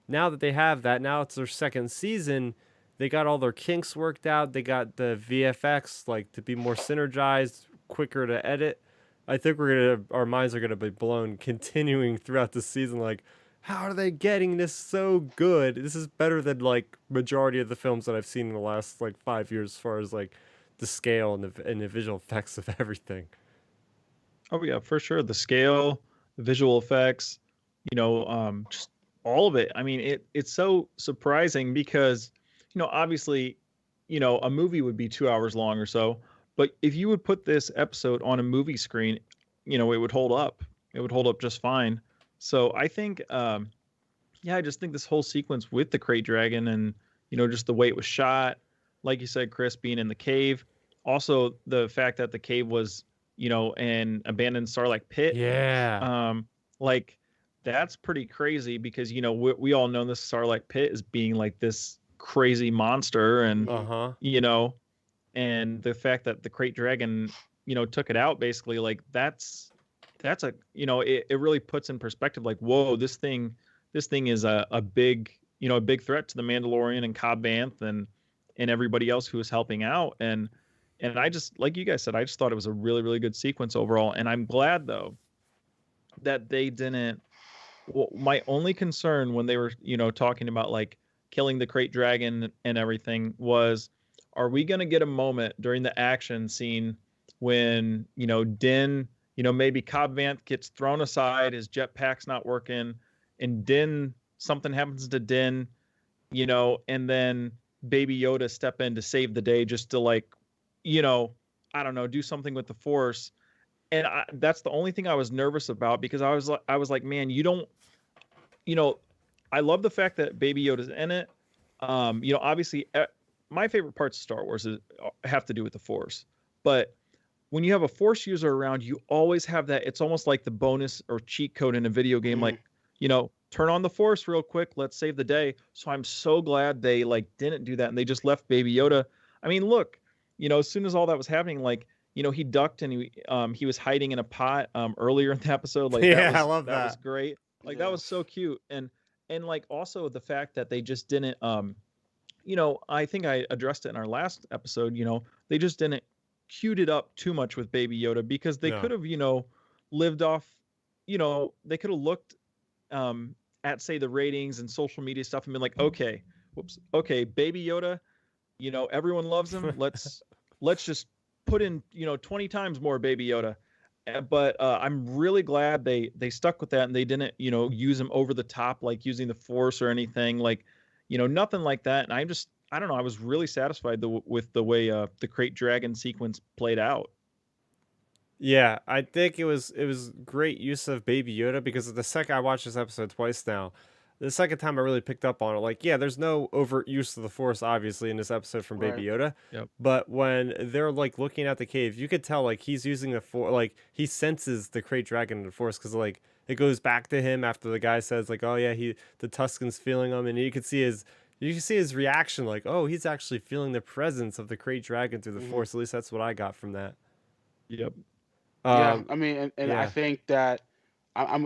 Now that they have that, now it's their second season. They got all their kinks worked out. They got the VFX like to be more synergized, quicker to edit. I think our minds are gonna be blown continuing throughout the season. Like, how are they getting this so good? This is better than like majority of the films that I've seen in the last like 5 years, as far as like the scale and the visual effects of everything. Oh yeah, for sure. The scale, the visual effects, just all of it. I mean, it's so surprising because, obviously, a movie would be 2 hours long or so, but if you would put this episode on a movie screen, it would hold up. It would hold up just fine. So I think, yeah, I just think this whole sequence with the Crate Dragon and, just the way it was shot, like you said, Chris, being in the cave. Also, the fact that the cave was, an abandoned Sarlacc pit. Yeah. Like that's pretty crazy because, we all know this Sarlacc pit as being like this crazy monster, and, Uh-huh. and the fact that the Crate Dragon, took it out basically, like that's a, it really puts in perspective, like, whoa, this thing is a big, a big threat to the Mandalorian and Cobb Vanth and everybody else who is helping out. And I just, like you guys said, I just thought it was a really, really good sequence overall. And I'm glad though that they didn't, well, my only concern when they were, talking about like killing the Crate Dragon and everything was, are we going to get a moment during the action scene when, Din, maybe Cobb Vanth gets thrown aside, his jetpack's not working, and Din, something happens to Din, and then Baby Yoda step in to save the day just to like, I don't know, do something with the Force. And that's the only thing I was nervous about, because I was like, man, you don't, I love the fact that Baby Yoda's in it. Obviously, my favorite parts of Star Wars have to do with the Force, but when you have a Force user around, you always have that. It's almost like the bonus or cheat code in a video game. Like, turn on the Force real quick. Let's save the day. So I'm so glad they like didn't do that and they just left Baby Yoda. I mean, look, as soon as all that was happening, like, he ducked and he was hiding in a pot earlier in the episode. Like Yeah, I love that was that. great. Like that Yeah. was so cute. And like also the fact that they just didn't I think I addressed it in our last episode, they just didn't queued it up too much with Baby Yoda because they could No. have, lived off, they could have looked at say the ratings and social media stuff and been like, okay, whoops, okay, Baby Yoda, everyone loves him. Let's just put in 20 times more Baby Yoda. But I'm really glad they stuck with that and they didn't use him over the top like using the Force or anything like nothing like that. And I don't know, I was really satisfied with the way the Crate Dragon sequence played out. Yeah, I think it was great use of Baby Yoda because the second I watched this episode twice now, the second time I really picked up on it, like, yeah, there's no overt use of the Force obviously in this episode from Baby Right. Yoda, Yep. but when they're like looking at the cave, you could tell like he's using the Force, like he senses the Crate Dragon in the Force because like it goes back to him after the guy says like, oh yeah, the Tuscan's feeling him, and you can see his reaction like, oh, he's actually feeling the presence of the Crate Dragon through the Hmm. Force. At least that's what I got from that. Yep. Yeah. Um, I mean, and I yeah. think that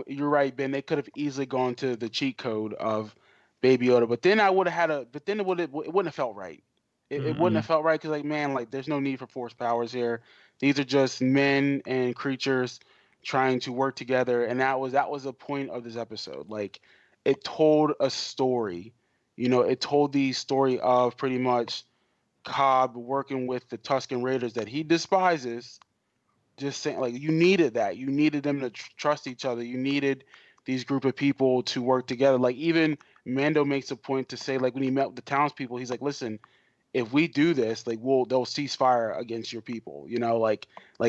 you're right, Ben. They could have easily gone to the cheat code of Baby Yoda, but then I would have but then it wouldn't have felt right. It wouldn't have Mm-mm. felt right because, like, man, like, there's no need for force powers here. These are just men and creatures trying to work together, and that was the point of this episode. Like, it told a story. It told the story of pretty much Cobb working with the Tusken Raiders that he despises, just saying, like, you needed that. You needed them to trust each other. You needed these group of people to work together. Like, even Mando makes a point to say, like, when he met with the townspeople, he's like, listen, if we do this, like, they'll cease fire against your people. Like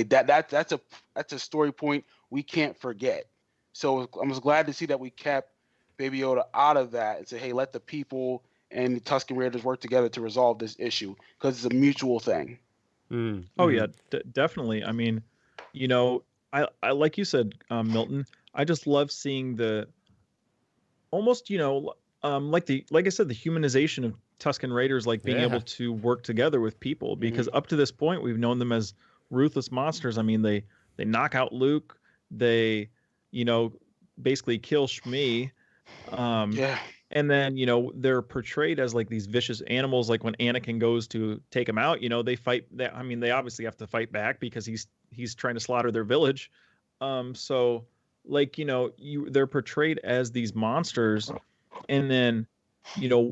that's a story point we can't forget. So I'm just glad to see that we kept Baby Yoda out of that and say, hey, let the people and the Tusken Raiders work together to resolve this issue because it's a mutual thing. Oh yeah, Mm-hmm. definitely. I mean, I like you said, Milton. I just love seeing the almost, like I said, the humanization of Tusken Raiders, like being able Yeah. to work together with people. Hmm. Because up to this point, we've known them as ruthless monsters. I mean, they knock out Luke. They, you know, basically kill Shmi. Um, Yeah. and then they're portrayed as like these vicious animals. Like when Anakin goes to take them out, they fight. I mean, they obviously have to fight back because he's trying to slaughter their village. So like they're portrayed as these monsters, and then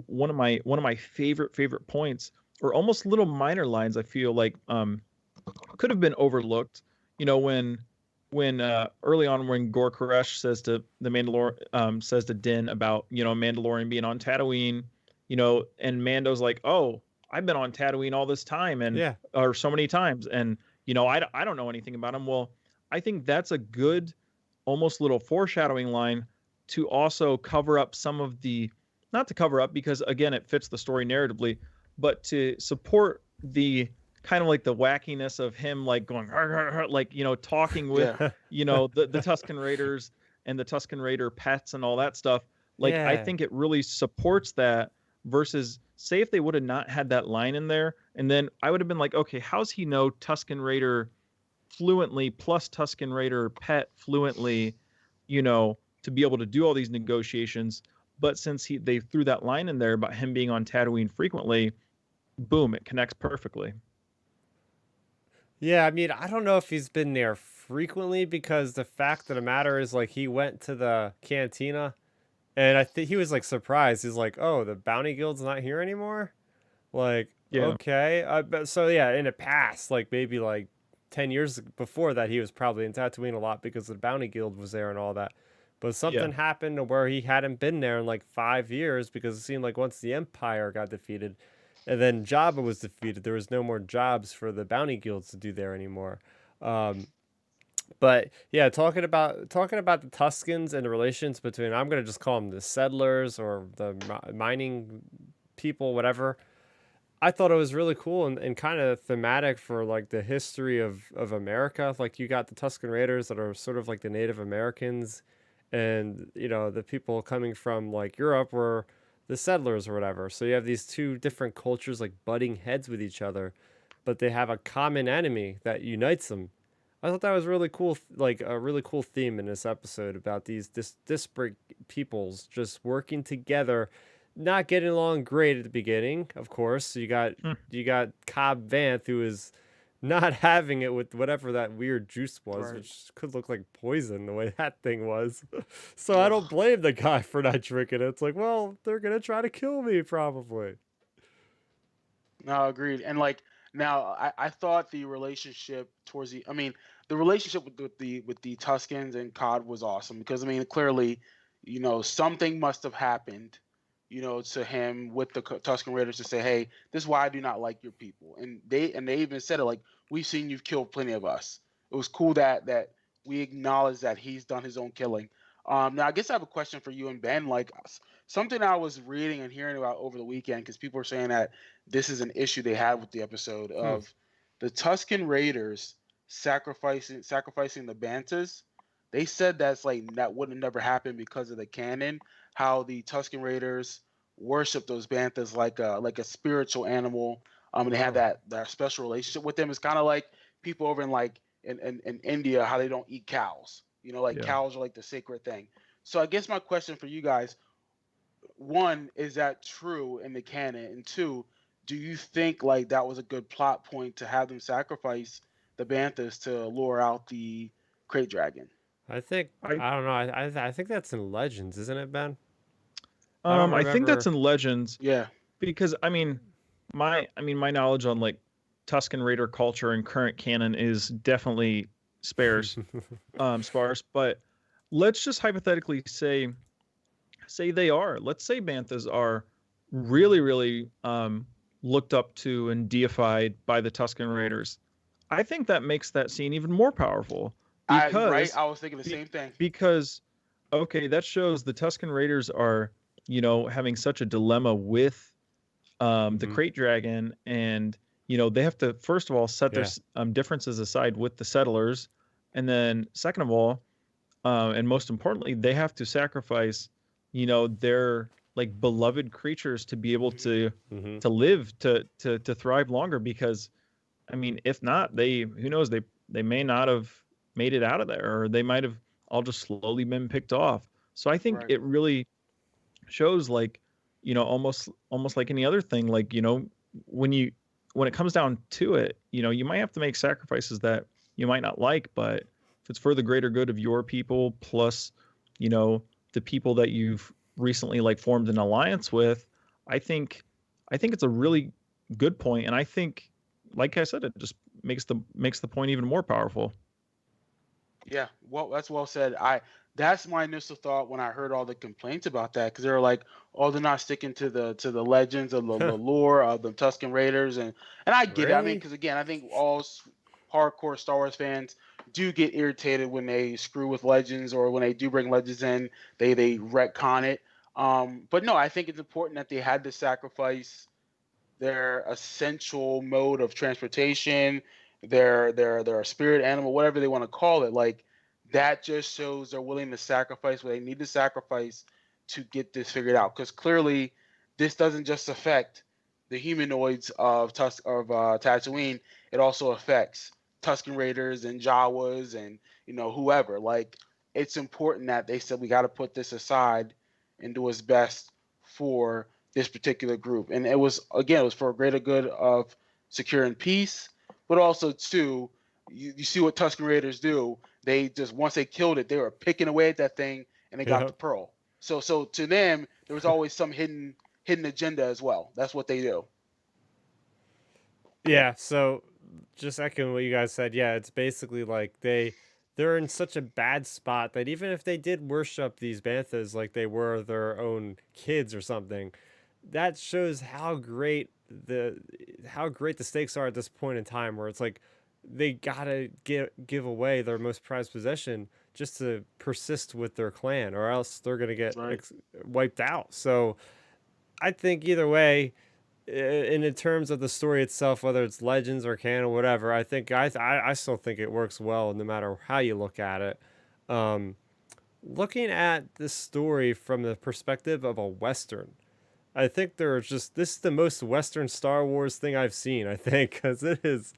one of my favorite points, or almost little minor lines, I feel like could have been overlooked. When early on when Gor Koresh says to the Mandalorian, says to Din about Mandalorian being on Tatooine, and Mando's like, oh, I've been on Tatooine all this time, and Yeah. or so many times, and I don't know anything about him. Well, I think that's a good almost little foreshadowing line to also cover up some of the, not to cover up because again it fits the story narratively, but to support the kind of like the wackiness of him like going "Har, har, har," like talking with Yeah. the Tusken Raiders and the Tusken Raider pets and all that stuff. Like I Yeah. think it really supports that versus say if they would have not had that line in there, and then I would have been like, okay, how's he know Tusken Raider fluently plus Tusken Raider pet fluently, to be able to do all these negotiations. But since they threw that line in there about him being on Tatooine frequently, boom, it connects perfectly. Yeah, I mean, I don't know if he's been there frequently because the fact of the matter is, like, he went to the cantina and I think he was like surprised. He's like, "Oh, the bounty guild's not here anymore." Like, Yeah. okay, but so yeah, in the past, like maybe like 10 years before that, he was probably in Tatooine a lot because the bounty guild was there and all that. But Yeah. something happened to where he hadn't been there in like 5 years because it seemed like once the Empire got defeated, and then Jabba was defeated, there was no more jobs for the bounty guilds to do there anymore. Um, but yeah, talking about the Tuscans and the relations between, I'm gonna just call them the settlers or the mining people, whatever. I thought it was really cool and kind of thematic for like the history of America. Like you got the Tuscan Raiders that are sort of like the Native Americans, and the people coming from like Europe were the settlers or whatever. So you have these two different cultures like butting heads with each other, but they have a common enemy that unites them. I thought that was really cool, like a really cool theme in this episode about these disparate peoples just working together, not getting along great at the beginning. Of course, Hmm. you got Cobb Vanth, who is not having it with whatever that weird juice was, Right. which could look like poison the way that thing was. So I don't Ugh. blame the guy for not drinking it. It's like, well, they're gonna try to kill me probably. No, agreed. And like now, I thought the relationship towards I mean, the relationship with the Tuscans and Cod was awesome because I mean, clearly, something must have happened, to him with the Tuscan Raiders to say, hey, this is why I do not like your people. And they even said it like, we've seen you've killed plenty of us. It was cool that we acknowledge that he's done his own killing. Now I guess I have a question for you and Ben. Like something I was reading and hearing about over the weekend because people are saying that this is an issue they had with the episode Hmm. of the Tuscan Raiders sacrificing the Bantas. They said that's like that wouldn't have never happened because of the canon. How the Tuscan Raiders worship those Banthas like a spiritual animal. And they have Oh, that special relationship with them. It's kind of like people over in like in India how they don't eat cows. Like Yeah. cows are like the sacred thing. So I guess my question for you guys, one, is that true in the canon? And two, do you think like that was a good plot point to have them sacrifice the Banthas to lure out the Crate Dragon? I think I I don't know. I think that's in Legends, isn't it, Ben? I don't I think that's remember. in Legends Yeah. because my knowledge on like Tuscan Raider culture and current canon is definitely sparse. Sparse, but let's just hypothetically say they are. Let's say Banthas are really, really looked up to and deified by the Tuscan Raiders. I think that makes that scene even more powerful Right. because I was thinking the be, same thing. because okay, that shows the Tuscan Raiders are having such a dilemma with the Hmm. Crate Dragon, and they have to first of all set their Yeah. differences aside with the settlers, and then second of all, and most importantly, they have to sacrifice, their like beloved creatures to be able Hmm. Hmm. to live to thrive longer. Because I mean, if not, who knows, they may not have made it out of there, or they might have all just slowly been picked off. So I think Right. it really shows like almost like any other thing, like when you when it comes down to it, you might have to make sacrifices that you might not like, but if it's for the greater good of your people plus you know the people that you've recently like formed an alliance with, i think I think it's a really good point, and I think, like I said, it just makes the point even more powerful. Yeah, well, that's well said. That's my initial thought when I heard all the complaints about that because they were like, "Oh, they're not sticking to the legends of the lore of the Tuscan Raiders," and I get it. I mean, Really? because again, I think all hardcore Star Wars fans do get irritated when they screw with legends or when they do bring legends in, they retcon it. But no, I think it's important that they had to sacrifice their essential mode of transportation, their spirit animal, whatever they want to call it. Like that just shows they're willing to sacrifice what they need to sacrifice to get this figured out. Because clearly, this doesn't just affect the humanoids of Tatooine. It also affects Tusken Raiders and Jawas and whoever. Like it's important that they said we got to put this aside and do what's best for this particular group. And it was for a greater good of securing peace, but also too, you see what Tusken Raiders do. They just once they killed it, they were picking away at that thing and they got the Yep. pearl. So to them, there was always some hidden agenda as well. That's what they do. Yeah, so just echoing what you guys said, yeah, it's basically like they're in such a bad spot that even if they did worship these banthas like they were their own kids or something, that shows how great the stakes are at this point in time where it's like they gotta give away their most prized possession just to persist with their clan or else they're gonna get Right. wiped out. So I think either way, in terms of the story itself, whether it's legends or canon or whatever, I think I still think it works well no matter how you look at it. Um, looking at this story from the perspective of a Western, I think this is the most Western Star Wars thing I've seen, I think, because it is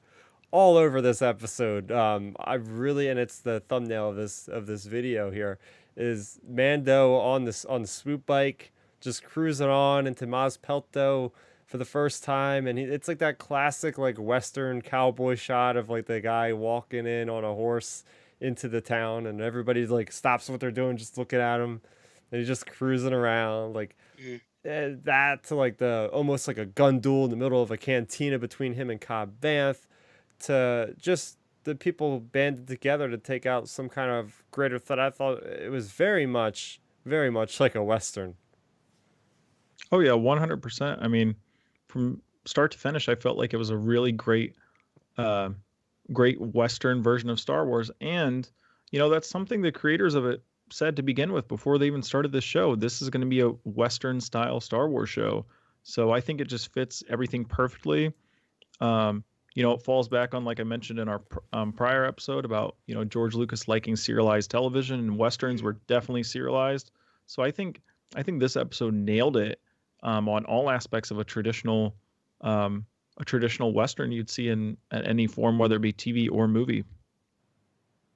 all over this episode. I've really, and it's the thumbnail of this video here, is Mando on the swoop bike, just cruising on into Maz Pelto for the first time, and it's like that classic like Western cowboy shot of like the guy walking in on a horse into the town, and everybody like stops what they're doing, just looking at him, and he's just cruising around like Mhm. that to like the almost like a gun duel in the middle of a cantina between him and Cobb Vanth to just the people banded together to take out some kind of greater threat. I thought it was very much like a Western. Oh yeah, 100%. I mean, from start to finish, I felt like it was a really uh, great Western version of Star Wars. And, that's something the creators of it said to begin with before they even started this show. This is going to be a Western style Star Wars show. So I think it just fits everything perfectly. It falls back on, like I mentioned in our prior episode about, George Lucas liking serialized television, and Westerns were definitely serialized. So I think this episode nailed it on all aspects of a traditional Western you'd see in any form, whether it be TV or movie.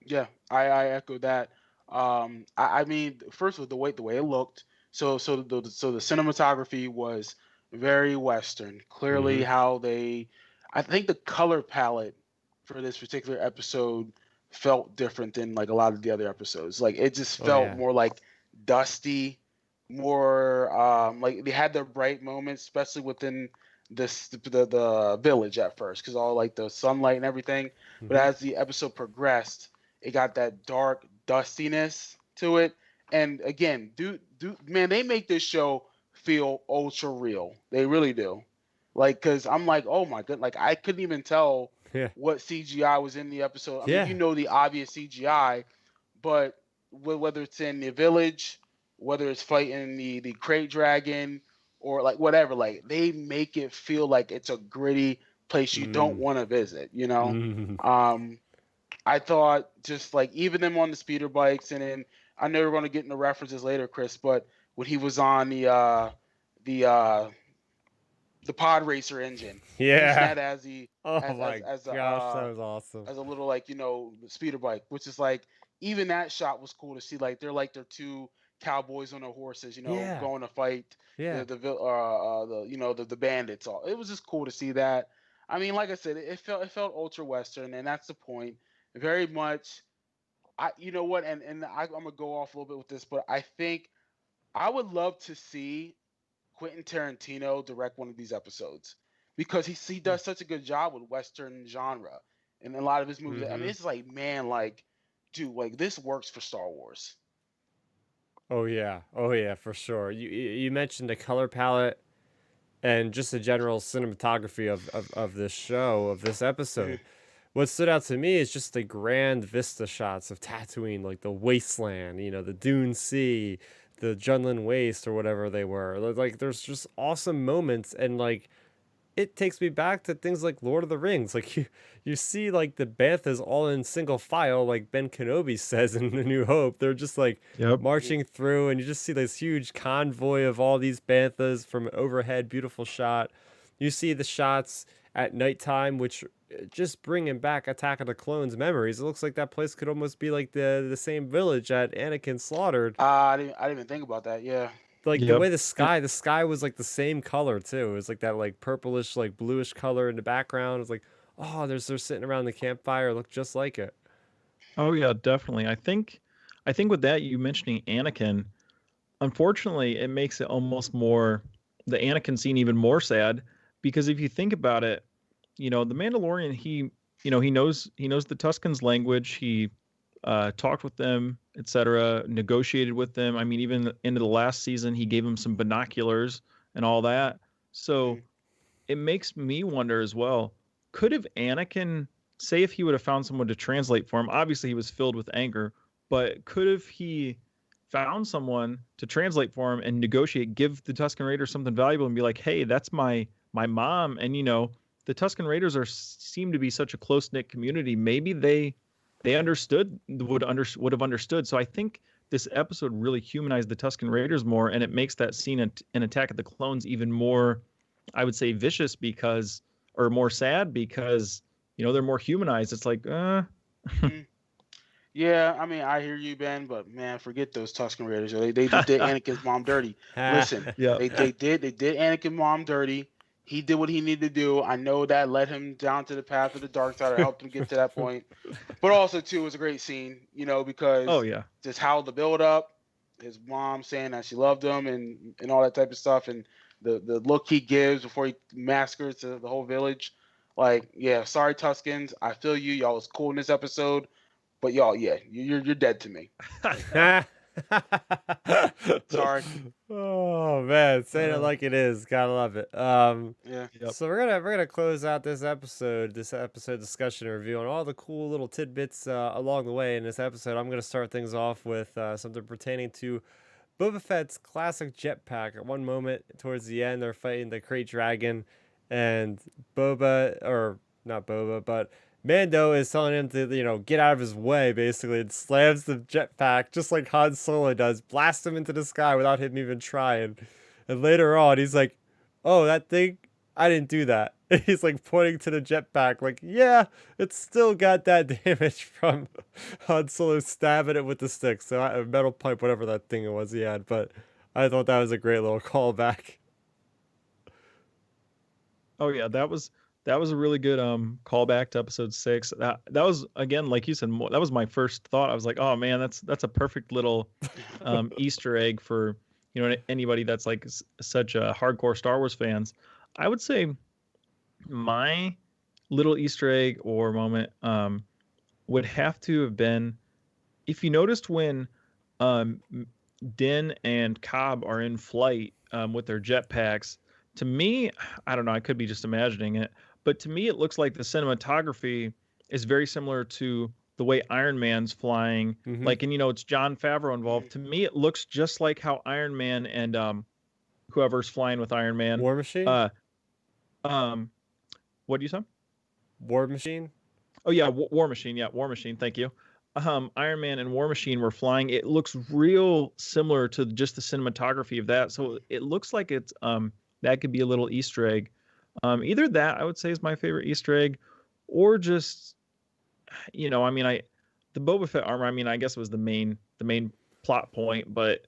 Yeah, I echo that. I mean, first with the way it looked. So the cinematography was very Western. Clearly, Mm-hmm. I think the color palette for this particular episode felt different than like a lot of the other episodes. Like it just Oh felt yeah. more like dusty, more like they had their bright moments, especially within the village at first, because all like the sunlight and everything. But Mm-hmm. as the episode progressed, it got that dark dustiness to it. And again, man, they make this show feel ultra real. They really do. Like, cause I'm like, oh my god, like I couldn't even tell Yeah. what CGI was in the episode. I mean, Yeah. the obvious CGI, but whether it's in the village, whether it's fighting the crate dragon, or like whatever, like they make it feel like it's a gritty place you don't Mm. want to visit. Mm. Um, I thought just like even them on the speeder bikes, and then I know we're going to get into references later, Chris, but when he was on the uh, the pod racer engine, using Yeah. that as the Oh my as a gosh, that was awesome. as a little like speeder bike, which is like even that shot was cool to see. Like they're two cowboys on their horses, Yeah. going to fight Yeah. the bandits. All it was just cool to see that. I mean, like I said, it felt ultra western, and that's the point. Very much. You know what, I'm gonna go off a little bit with this, but I think I would love to see Quentin Tarantino direct one of these episodes because he does such a good job with Western genre and a lot of his movies. I mean, Mm-hmm. it's like, man, like, dude, like this works for Star Wars. Oh yeah. Oh yeah, for sure. You mentioned the color palette and just the general cinematography of this show, of this episode. What stood out to me is just the grand vista shots of Tatooine, like the wasteland, the Dune Sea, the Junlin Waste, or whatever they were. Like, there's just awesome moments, and like it takes me back to things like Lord of the Rings. Like you see like the Banthas all in single file, like Ben Kenobi says in The New Hope. They're just like Yep. marching through, and you just see this huge convoy of all these Banthas from overhead, beautiful shot. You see the shots at nighttime, which just bringing back Attack of the Clones memories. It looks like that place could almost be like the same village that Anakin slaughtered. I didn't even think about that. Yeah. Like the Yep. way And the sky was like the same color too. It was like that like purplish, like bluish color in the background. It's like, oh, they're sitting around the campfire, look just like it. oh yeah, definitely. I think with that, you mentioning Anakin, unfortunately, it makes it almost more the Anakin scene even more sad, because if you think about it, the Mandalorian, he knows the Tuscans' language. He talked with them, etc., negotiated with them. I mean, even into the last season, he gave them some binoculars and all that. So Mhm. it makes me wonder as well. Could have Anakin, say, if he would have found someone to translate for him? Obviously, he was filled with anger, but could have he found someone to translate for him and negotiate, give the Tuscan Raiders something valuable, and be like, "Hey, that's my mom," and the Tuscan Raiders seem to be such a close knit community. Maybe they understood would have understood. So I think this episode really humanized the Tusken Raiders more, and it makes that scene in Attack of the Clones even more, I would say, vicious or more sad because they're more humanized. It's like, Mm. Yeah, I mean, I hear you, Ben, but man, forget those Tusken Raiders. They just did Anakin's mom dirty. Listen, yeah, they did Anakin's mom dirty. He did what he needed to do. I know that led him down to the path of the dark side or helped him get to that point. But also too, it was a great scene, oh because yeah, just how the build up, his mom saying that she loved him and all that type of stuff, and the look he gives before he massacres the whole village. Like, yeah, sorry Tuskens, I feel you. Y'all was cool in this episode. But y'all, yeah, you're dead to me. Sorry. Oh man, saying it like it is. Gotta love it. Yeah. Yep. So we're gonna close out this episode discussion and review on all the cool little tidbits along the way in this episode. I'm gonna start things off with something pertaining to Boba Fett's classic jetpack. At one moment towards the end, they're fighting the Krayt Dragon, and not Boba, but Mando is telling him to, get out of his way, basically, and slams the jetpack just like Han Solo does, blasts him into the sky without him even trying. And later on, he's like, "Oh, that thing, I didn't do that." And he's like pointing to the jetpack, like, "Yeah, it's still got that damage from Han Solo stabbing it with the stick." So a metal pipe, whatever that thing was he had. But I thought that was a great little callback. oh yeah, that was a really good callback to episode 6. That was, again, like you said, that was my first thought. I was like, oh man, that's a perfect little Easter egg for anybody that's like such a hardcore Star Wars fans. I would say my little Easter egg or moment would have to have been, if you noticed when Din and Cobb are in flight with their jetpacks. To me, I don't know, I could be just imagining it, but to me it looks like the cinematography is very similar to the way Iron Man's flying. Mhm. Like, and it's Jon Favreau involved. To me, it looks just like how Iron Man and whoever's flying with Iron Man. War Machine. What do you say? War Machine. Oh yeah, War Machine. Yeah, War Machine. Thank you. Iron Man and War Machine were flying. It looks real similar to just the cinematography of that. So it looks like it's that could be a little Easter egg. Either that, I would say, is my favorite Easter egg, or just the Boba Fett armor. I mean, I guess it was the main plot point, but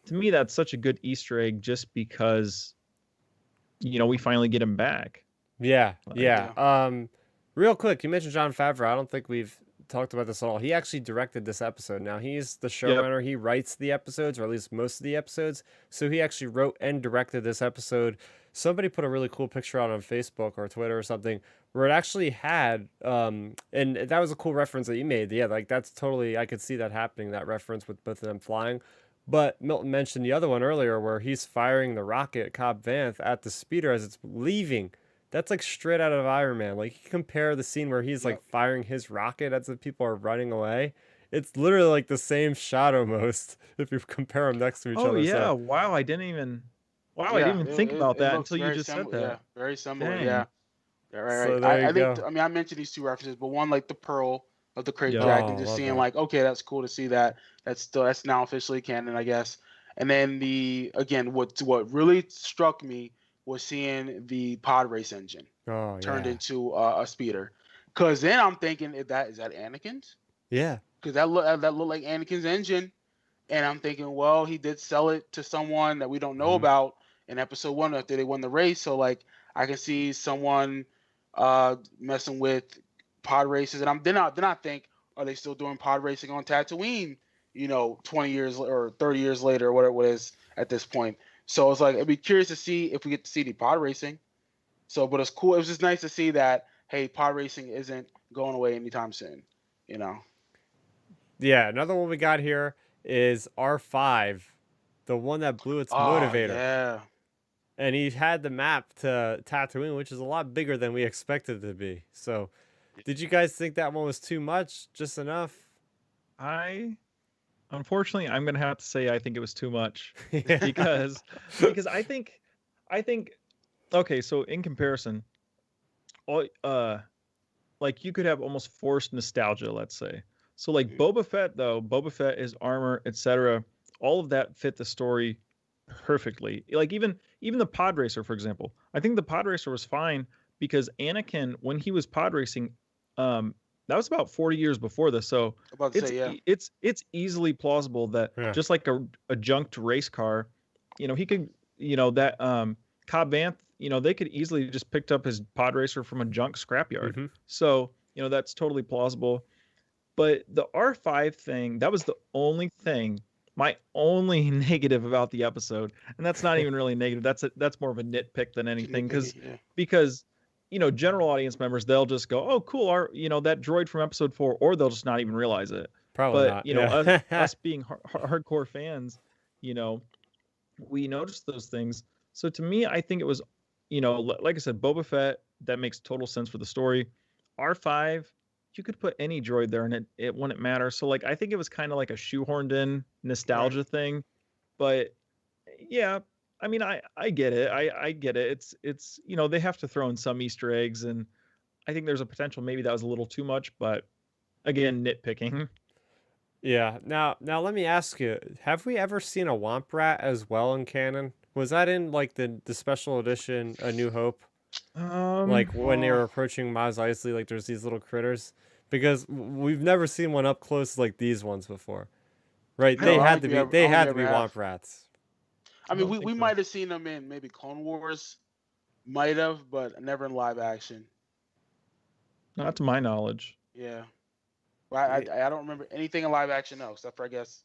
to me, that's such a good Easter egg just because we finally get him back. Yeah, yeah. Real quick, you mentioned Jon Favreau. I don't think we've talked about this at all. He actually directed this episode. Now, he's the showrunner. He writes the episodes, or at least most of the episodes. So he actually wrote and directed this episode. Somebody put a really cool picture out on Facebook or Twitter or something where it actually had, and that was a cool reference that you made. Yeah, like that's totally, I could see that happening, that reference with both of them flying. But Milton mentioned the other one earlier where he's firing the rocket, Cobb Vanth, at the speeder as it's leaving. That's like straight out of Iron Man. Like, you compare the scene where he's like firing his rocket as the people are running away. It's literally like the same shot almost if you compare them next to each other. Oh yeah! So. Wow, I didn't even think about that until you just said that. Yeah, very similar. Dang. Yeah. Right. So there you go. think. I mean, I mentioned these two references, but one like the pearl of the Krayt Yeah. Dragon, Oh, just love seeing that. like, okay, that's cool to see that. That's now officially canon, I guess. And then what really struck me was seeing the pod race engine Oh, turned yeah. into a speeder. Cause then I'm thinking, is that Anakin's? Yeah. Because that looked like Anakin's engine, and I'm thinking, well, he did sell it to someone that we don't know Mhm. about in episode 1 after they won the race. So like, I can see someone messing with pod races, and then I think, are they still doing pod racing on Tatooine? 20 years or 30 years later, or whatever it is at this point. So it's like, I'd be curious to see if we get to see the pod racing. So, but it's cool. It was just nice to see that, hey, pod racing isn't going away anytime soon. Yeah, another one we got here is R5, the one that blew its motivator. Yeah. And he had the map to Tatooine, which is a lot bigger than we expected it to be. So, did you guys think that one was too much? Just enough? Unfortunately, I'm gonna have to say I think it was too much Yeah. because I think okay. So in comparison, all like you could have almost forced nostalgia, let's say. So like Boba Fett though, Boba Fett, his armor, etc., all of that fit the story perfectly. Like even the pod racer, for example. I think the pod racer was fine because Anakin, when he was pod racing, that was about 40 years before this. So About to say, yeah. it's easily plausible that Yeah. just like a junked race car, he could, that Cobb Vanth, they could easily just picked up his pod racer from a junk scrapyard. Mhm. So, that's totally plausible. But the R5 thing, that was the only thing, my only negative about the episode. And that's not even really negative. That's more of a nitpick than anything because general audience members, they'll just go, "Oh, cool, that droid from episode 4," or they'll just not even realize it. Probably But, not. Yeah. us being hardcore fans, we noticed those things. So to me, I think it was, like I said, Boba Fett, that makes total sense for the story. R5, you could put any droid there and it wouldn't matter. So like I think it was kind of like a shoehorned in nostalgia thing. But yeah, I mean I get it. I get it. It's they have to throw in some Easter eggs, and I think there's a potential maybe that was a little too much, but again, nitpicking. Yeah. Now let me ask you: have we ever seen a Womp Rat as well in canon? Was that in like the special edition, A New Hope? Like when they were approaching Maz Eisley, like there's these little critters, because we've never seen one up close like these ones before, right? They had to be Womp Rats. I mean, we might have seen them in maybe Clone Wars, might have, but never in live action. Not to my knowledge. Yeah, well, I don't remember anything in live action though, except for I guess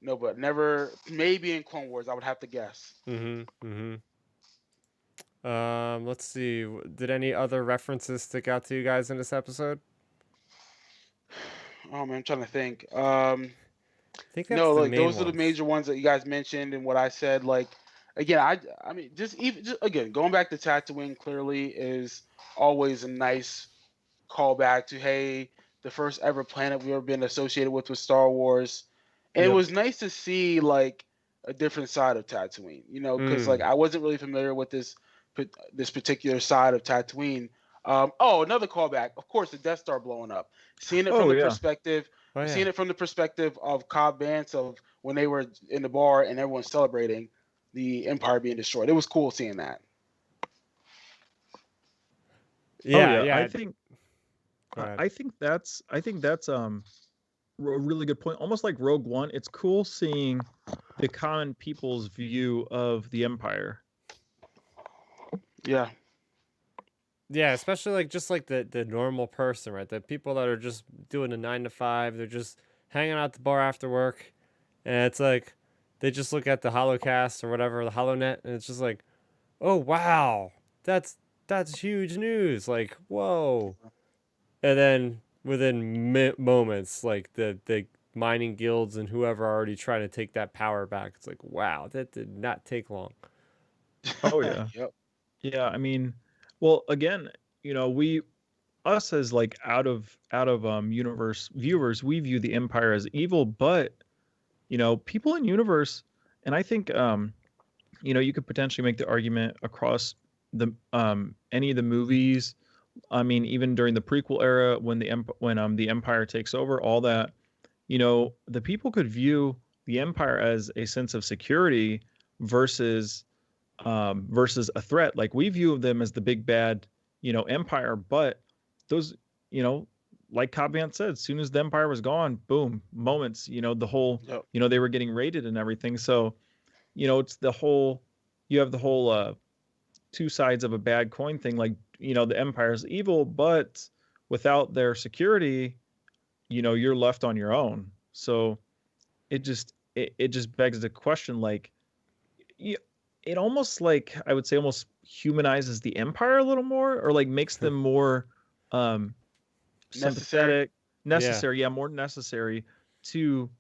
no, but never. Maybe in Clone Wars, I would have to guess. Let's see. Did any other references stick out to you guys in this episode? Oh man, I'm trying to think. I think that's no, the like main those are the major ones that you guys mentioned and what I said. Like again, I mean, just again going back to Tatooine clearly is always a nice callback to hey, the first ever planet we've ever been associated with Star Wars, and it was nice to see like a different side of Tatooine. Because like I wasn't really familiar with this particular side of Tatooine. Another callback. Of course, the Death Star blowing up. Seeing it from the perspective. Seeing it from the perspective of Cobb Vanth of when they were in the bar and everyone's celebrating the Empire being destroyed. It was cool seeing that. Yeah. I think that's a really good point. Almost like Rogue One, it's cool seeing the common people's view of the Empire. Yeah. Yeah, especially like just like the normal person, right? The people that are just doing a 9 to 5, they're just hanging out at the bar after work, and it's like they just look at the Holocast or whatever, the HoloNet, and it's just like, oh wow, that's huge news, like whoa, and then within moments, like the mining guilds and whoever are already trying to take that power back. It's like wow, that did not take long. Oh yeah. Yep. Yeah, I mean, well, again, us as like out of universe viewers, we view the Empire as evil, but people in universe, and I think you could potentially make the argument across the any of the movies. I mean, even during the prequel era, when the Empire takes over, all that, the people could view the Empire as a sense of security versus a threat. Like we view them as the big bad, Empire, but those, like Cobb Vanth said, as soon as the Empire was gone, boom, moments, the whole, they were getting raided and everything. So, it's the whole, you have the whole two sides of a bad coin thing. Like, the Empire is evil, but without their security, you're left on your own. So it just begs the question, like, it almost like I would say almost humanizes the Empire a little more, or like makes them more sympathetic, necessary, more necessary to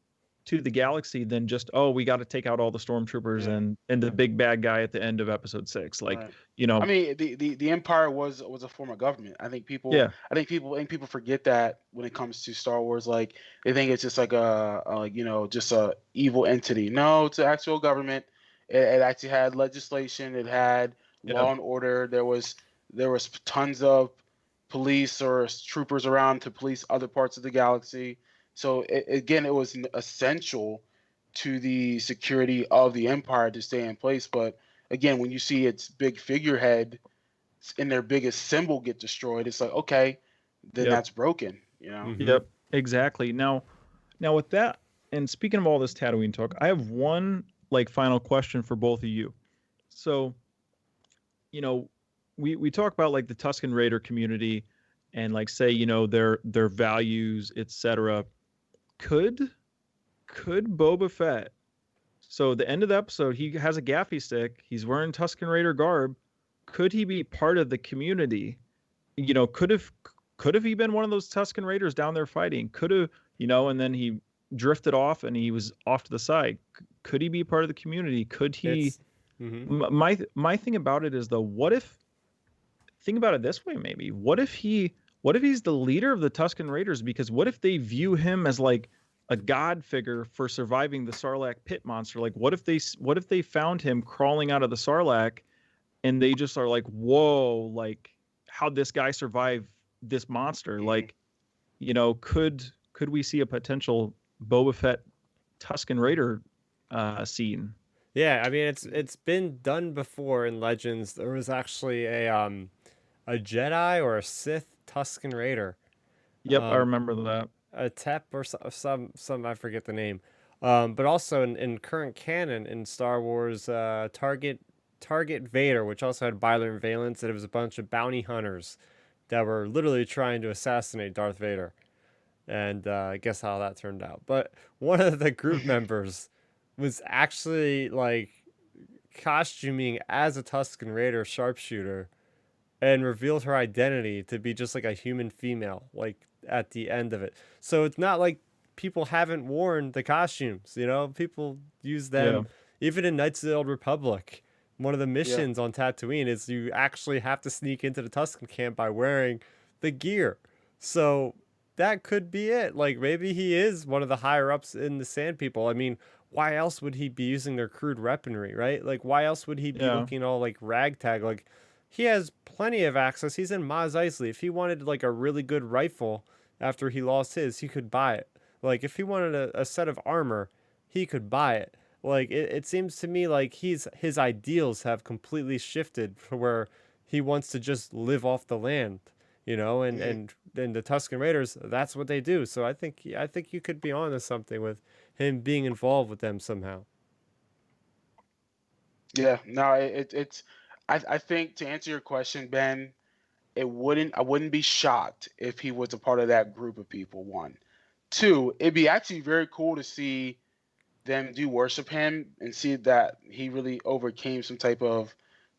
the galaxy than just we got to take out all the stormtroopers and the big bad guy at the end of episode 6. Like I mean the Empire was a form of government. I think people forget that when it comes to Star Wars. Like they think it's just like just a evil entity. No, it's an actual government. It actually had legislation. It had law and order. There was tons of police or troopers around to police other parts of the galaxy. So again, it was essential to the security of the empire to stay in place. But again, when you see its big figurehead and their biggest symbol get destroyed, it's like, okay, then Yep. that's broken, you know? Mm-hmm. Yep. Exactly. Now with that, and speaking of all this Tatooine talk, I have one like final question for both of you. So, you know, we talk about like the Tusken Raider community and like say, you know, their values, etc. Could Boba Fett, so the end of the episode, he has a gaffy stick, he's wearing Tusken Raider garb. Could he be part of the community? You know, could have he been one of those Tusken Raiders down there fighting? Could have, you know, and then he drifted off and he was off to the side. Could he be part of the community? Could he? It's mm-hmm. My thing about it is though, what if? Think about it this way, maybe. What if he's the leader of the Tusken Raiders? Because what if they view him as like a god figure for surviving the Sarlacc pit monster? Like, what if they found him crawling out of the Sarlacc, and they just are like, whoa, like how'd this guy survive this monster? Like, you know, could we see a potential Boba Fett Tusken Raider scene? Yeah, I mean it's been done before in Legends. There was actually a Jedi or a Sith Tusken Raider. Yep, I Um, remember that. a Tep or some I forget the name. But also in current canon in Star Wars, Target Vader, which also had Byler and Valence, and it was a bunch of bounty hunters that were literally trying to assassinate Darth Vader. And guess how that turned out. But one of the group members was actually like costuming as a Tusken Raider sharpshooter and revealed her identity to be just like a human female, like at the end of it. So it's not like people haven't worn the costumes, you know? People use Yeah. them even in Knights of the Old Republic. One of the Yeah. missions on Tatooine is you actually have to sneak into the Tusken camp by wearing the gear. So that could be it. Like maybe he is one of the higher ups in the Sand People. I mean, why else would he be using their crude weaponry, right? Like why else would he be Yeah. looking all like ragtag? Like he has plenty of access. He's in Maz Eisley. If he wanted like a really good rifle after he lost his, he could buy it. Like if he wanted a set of armor, he could buy it. Like it seems to me like his ideals have completely shifted for where he wants to just live off the land, you know, and then the Tusken Raiders, that's what they do. So I think you could be onto something with him being involved with them somehow. Yeah, no, it's. I think to answer your question, Ben, I wouldn't be shocked if he was a part of that group of people. One, two, it'd be actually very cool to see them do worship him and see that he really overcame some type of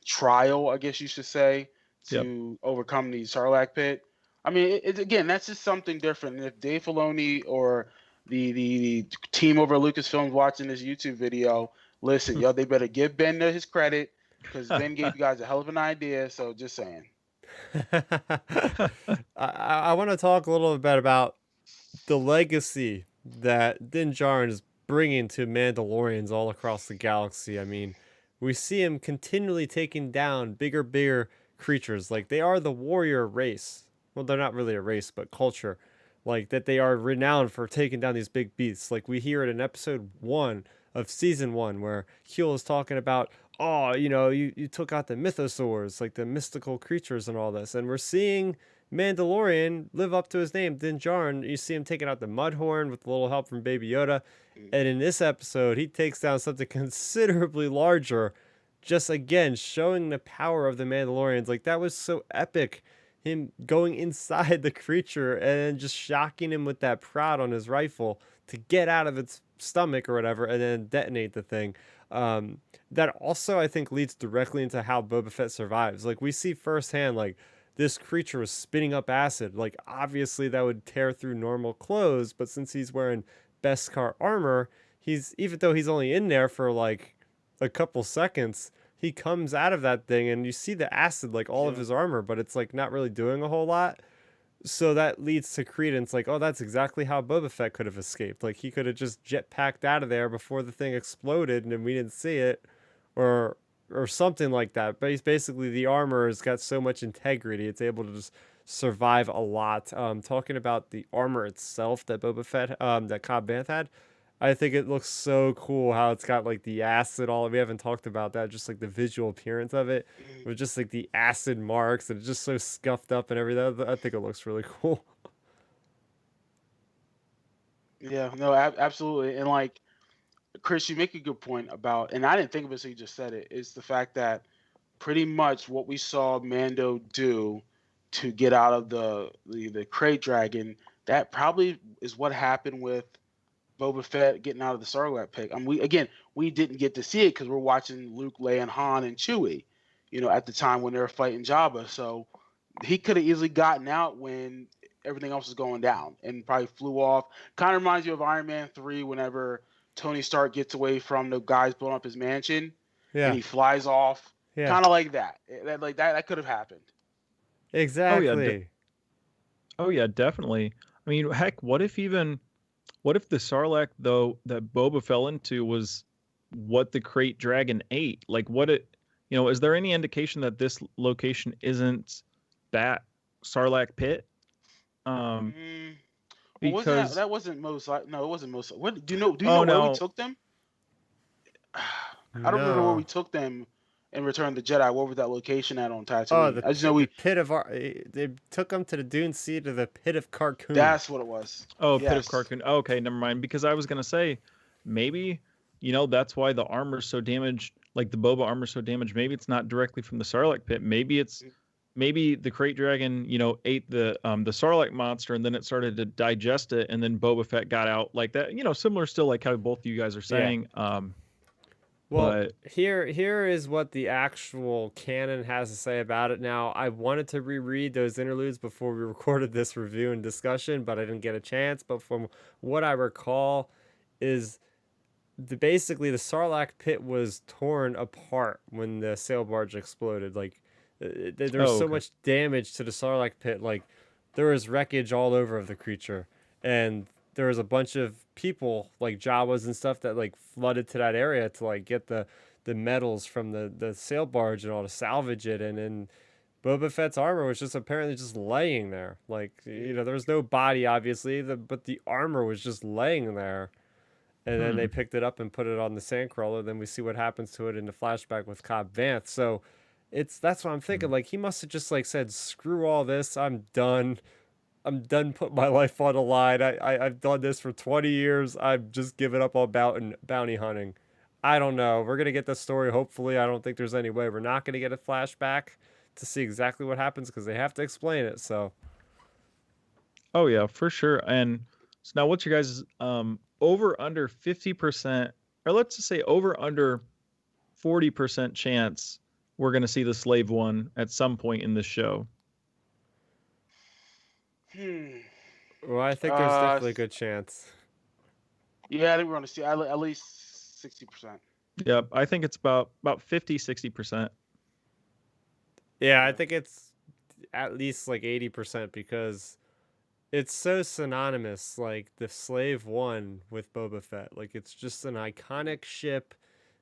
trial, I guess you should say, Yep. to overcome the Sarlacc pit. I mean, again, that's just something different. And if Dave Filoni or the team over at Lucasfilm watching this YouTube video, listen, yo, they better give Ben his credit because Ben gave you guys a hell of an idea. So just saying. I want to talk a little bit about the legacy that Din Djarin is bringing to Mandalorians all across the galaxy. I mean, we see him continually taking down bigger creatures. Like they are the warrior race. Well, they're not really a race, but culture. Like that they are renowned for taking down these big beasts. Like we hear it in episode 1 of season 1 where Huel is talking about, oh, you know, you took out the mythosaurs, like the mystical creatures and all this. And we're seeing Mandalorian live up to his name, Din Djarin. You see him taking out the Mudhorn with a little help from Baby Yoda. And in this episode, he takes down something considerably larger, just again showing the power of the Mandalorians. Like that was so epic. Him going inside the creature and just shocking him with that prod on his rifle to get out of its stomach or whatever and then detonate the thing. That also, I think, leads directly into how Boba Fett survives. Like, we see firsthand, like, this creature was spitting up acid. Like, obviously, that would tear through normal clothes, but since he's wearing Beskar armor, even though he's only in there for, like, a couple seconds, he comes out of that thing, and you see the acid, like, all of his armor, but it's, like, not really doing a whole lot. So that leads to credence, like, oh, that's exactly how Boba Fett could have escaped. Like, he could have just jetpacked out of there before the thing exploded, and then we didn't see it, or something like that. But he's basically, the armor has got so much integrity, it's able to just survive a lot. Talking about the armor itself that Boba Fett, that Cobb Vanth had, I think it looks so cool how it's got like the acid all. We haven't talked about that, just like the visual appearance of it, Mhm. with just like the acid marks and it's just so scuffed up and everything. I think it looks really cool. Yeah, no, absolutely. And like Chris, you make a good point about, and I didn't think of it, so you just said it, is the fact that pretty much what we saw Mando do to get out of the crate dragon, that probably is what happened with Boba Fett getting out of the Sarlacc pit. I mean, we didn't get to see it because we're watching Luke, Leia, and Han and Chewie, at the time when they were fighting Jabba. So he could have easily gotten out when everything else was going down and probably flew off. Kind of reminds you of Iron Man 3 whenever Tony Stark gets away from the guys blowing up his mansion and Yeah, he flies off. yeah, Kind of like that. That could have happened. Oh yeah, exactly. oh yeah, definitely. I mean, heck, what if the Sarlacc though that Boba fell into was what the crate dragon ate? Like what it, is there any indication that this location isn't that Sarlacc pit? Um, Mm, well, wasn't that because that wasn't most like no, it wasn't most. What do you know? Do you know oh where we no, took them? I don't remember where we No. took them in Return of the Jedi. What was that location at on Oh, Tatooine? the I just know pit, the we. pit of they took him to the Dune Sea to the pit of Carcoon. That's what it was. oh, pit of Yes. Carcoon. Oh, okay, never mind. Because I was gonna say maybe that's why the armor's so damaged. Like the Boba armor's so damaged. Maybe it's not directly from the Sarlacc pit. Maybe the crate dragon, ate the Sarlacc monster and then it started to digest it and then Boba Fett got out like that. Similar still like how both of you guys are Yeah. saying. Well, But here is what the actual canon has to say about it. Now, I wanted to reread those interludes before we recorded this review and discussion, but I didn't get a chance. But from what I recall, is basically the Sarlacc pit was torn apart when the sail barge exploded. Like there was oh so okay. much damage to the Sarlacc pit. Like there was wreckage all over of the creature, and there was a bunch of people like Jawas and stuff that like flooded to that area to like get the metals from the sail barge and all to salvage it, and then Boba Fett's armor was just apparently just laying there. Like there was no body obviously, but the armor was just laying there. And then they Hmm. picked it up and put it on the sandcrawler. Then we see what happens to it in the flashback with Cobb Vanth. So that's what I'm thinking. Like he must have just like said, "Screw all this. I'm done. I'm done putting my life on the line. I've done this for 20 years. I've just given up on bounty hunting." I don't know. We're gonna get the story. Hopefully, I don't think there's any way we're not gonna get a flashback to see exactly what happens because they have to explain it. So Oh yeah, for sure. And so now what's your guys' over under 50%, or let's just say over under 40% chance we're gonna see the slave one at some point in this show? Hmm. well, I think there's Uh. definitely a good chance. Yeah, I think we're going to see at least 60%. Yep, I think it's about 50-60%. Yeah, I Yeah. think it's at least like 80% because it's so synonymous, like the Slave One with Boba Fett. Like it's just an iconic ship.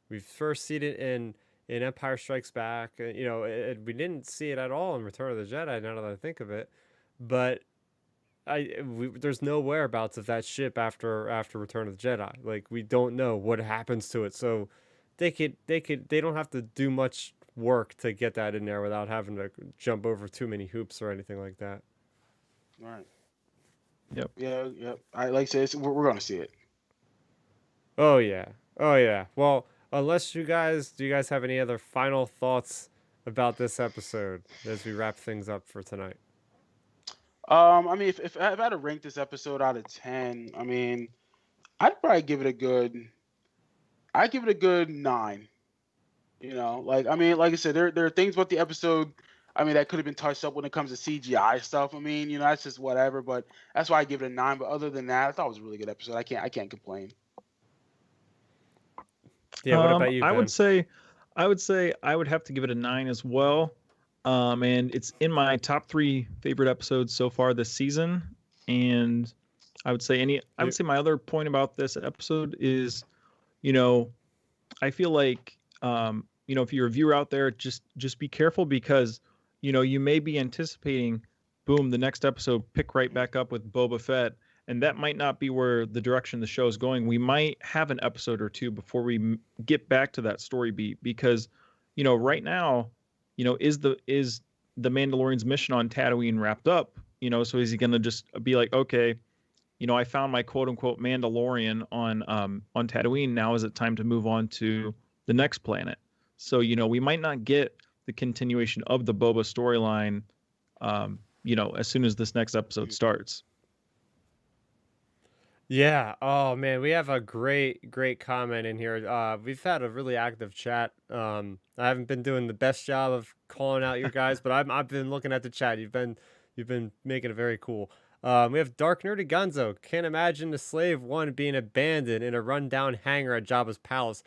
We've first seen it in Empire Strikes Back. We didn't see it at all in Return of the Jedi. Now that I think of it, but there's no whereabouts of that ship after Return of the Jedi. Like we don't know what happens to it. So they don't have to do much work to get that in there without having to jump over too many hoops or anything like that. All right. Yep. Yeah, yep. I like I said, we're going to see it. Oh yeah. Oh yeah. Well, unless do you guys have any other final thoughts about this episode as we wrap things up for tonight? I mean, if I had to rank this episode out of 10, I mean, I'd probably give it a good. I'd give it a good 9. Like I mean, like I said, there are things about the episode. I mean, that could have been touched up when it comes to CGI stuff. I mean, that's just whatever. But that's why I give it a 9. But other than that, I thought it was a really good episode. I can't complain. Yeah. What about you, I would Ben? say, I would have to give it a 9 as well. And it's in my top 3 favorite episodes so far this season. And I would say You, my other point about this episode is, you know, I feel like, if you're a viewer out there, just be careful because, you may be anticipating boom, the next episode pick right back up with Boba Fett, and that might not be where the direction the show is going. We might have an episode or two before we get back to that story beat, because right now, is the Mandalorian's mission on Tatooine wrapped up? So is he going to just be like, okay, I found my quote unquote Mandalorian on Tatooine. Now is it time to move on to the next planet? So we might not get the continuation of the Boba storyline, as soon as this next episode starts. Yeah. Oh man, we have a great comment in here. We've had a really active chat. I haven't been doing the best job of calling out your guys, but I've been looking at the chat. You've been making it very cool. We have Dark Nerdy Gunzo. Can't imagine the Slave One being abandoned in a rundown hangar at Jabba's palace.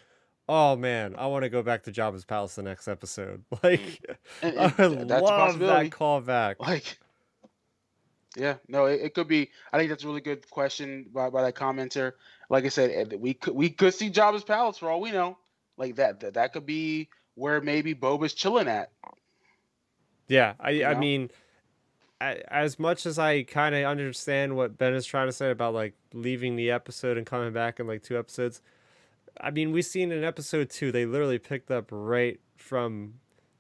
Oh man, I want to go back to Jabba's palace the next episode. Like, And I that's a love that possibility. callback. Like, yeah, no, it could be. I think that's a really good question by that commenter. Like I said, we could see Jabba's palace for all we know. Like that could be where maybe Boba's chilling at. Yeah, I You I know? mean, as much as I kind of understand what Ben is trying to say about like leaving the episode and coming back in like 2 episodes, I mean, we've seen in episode 2 they literally picked up right from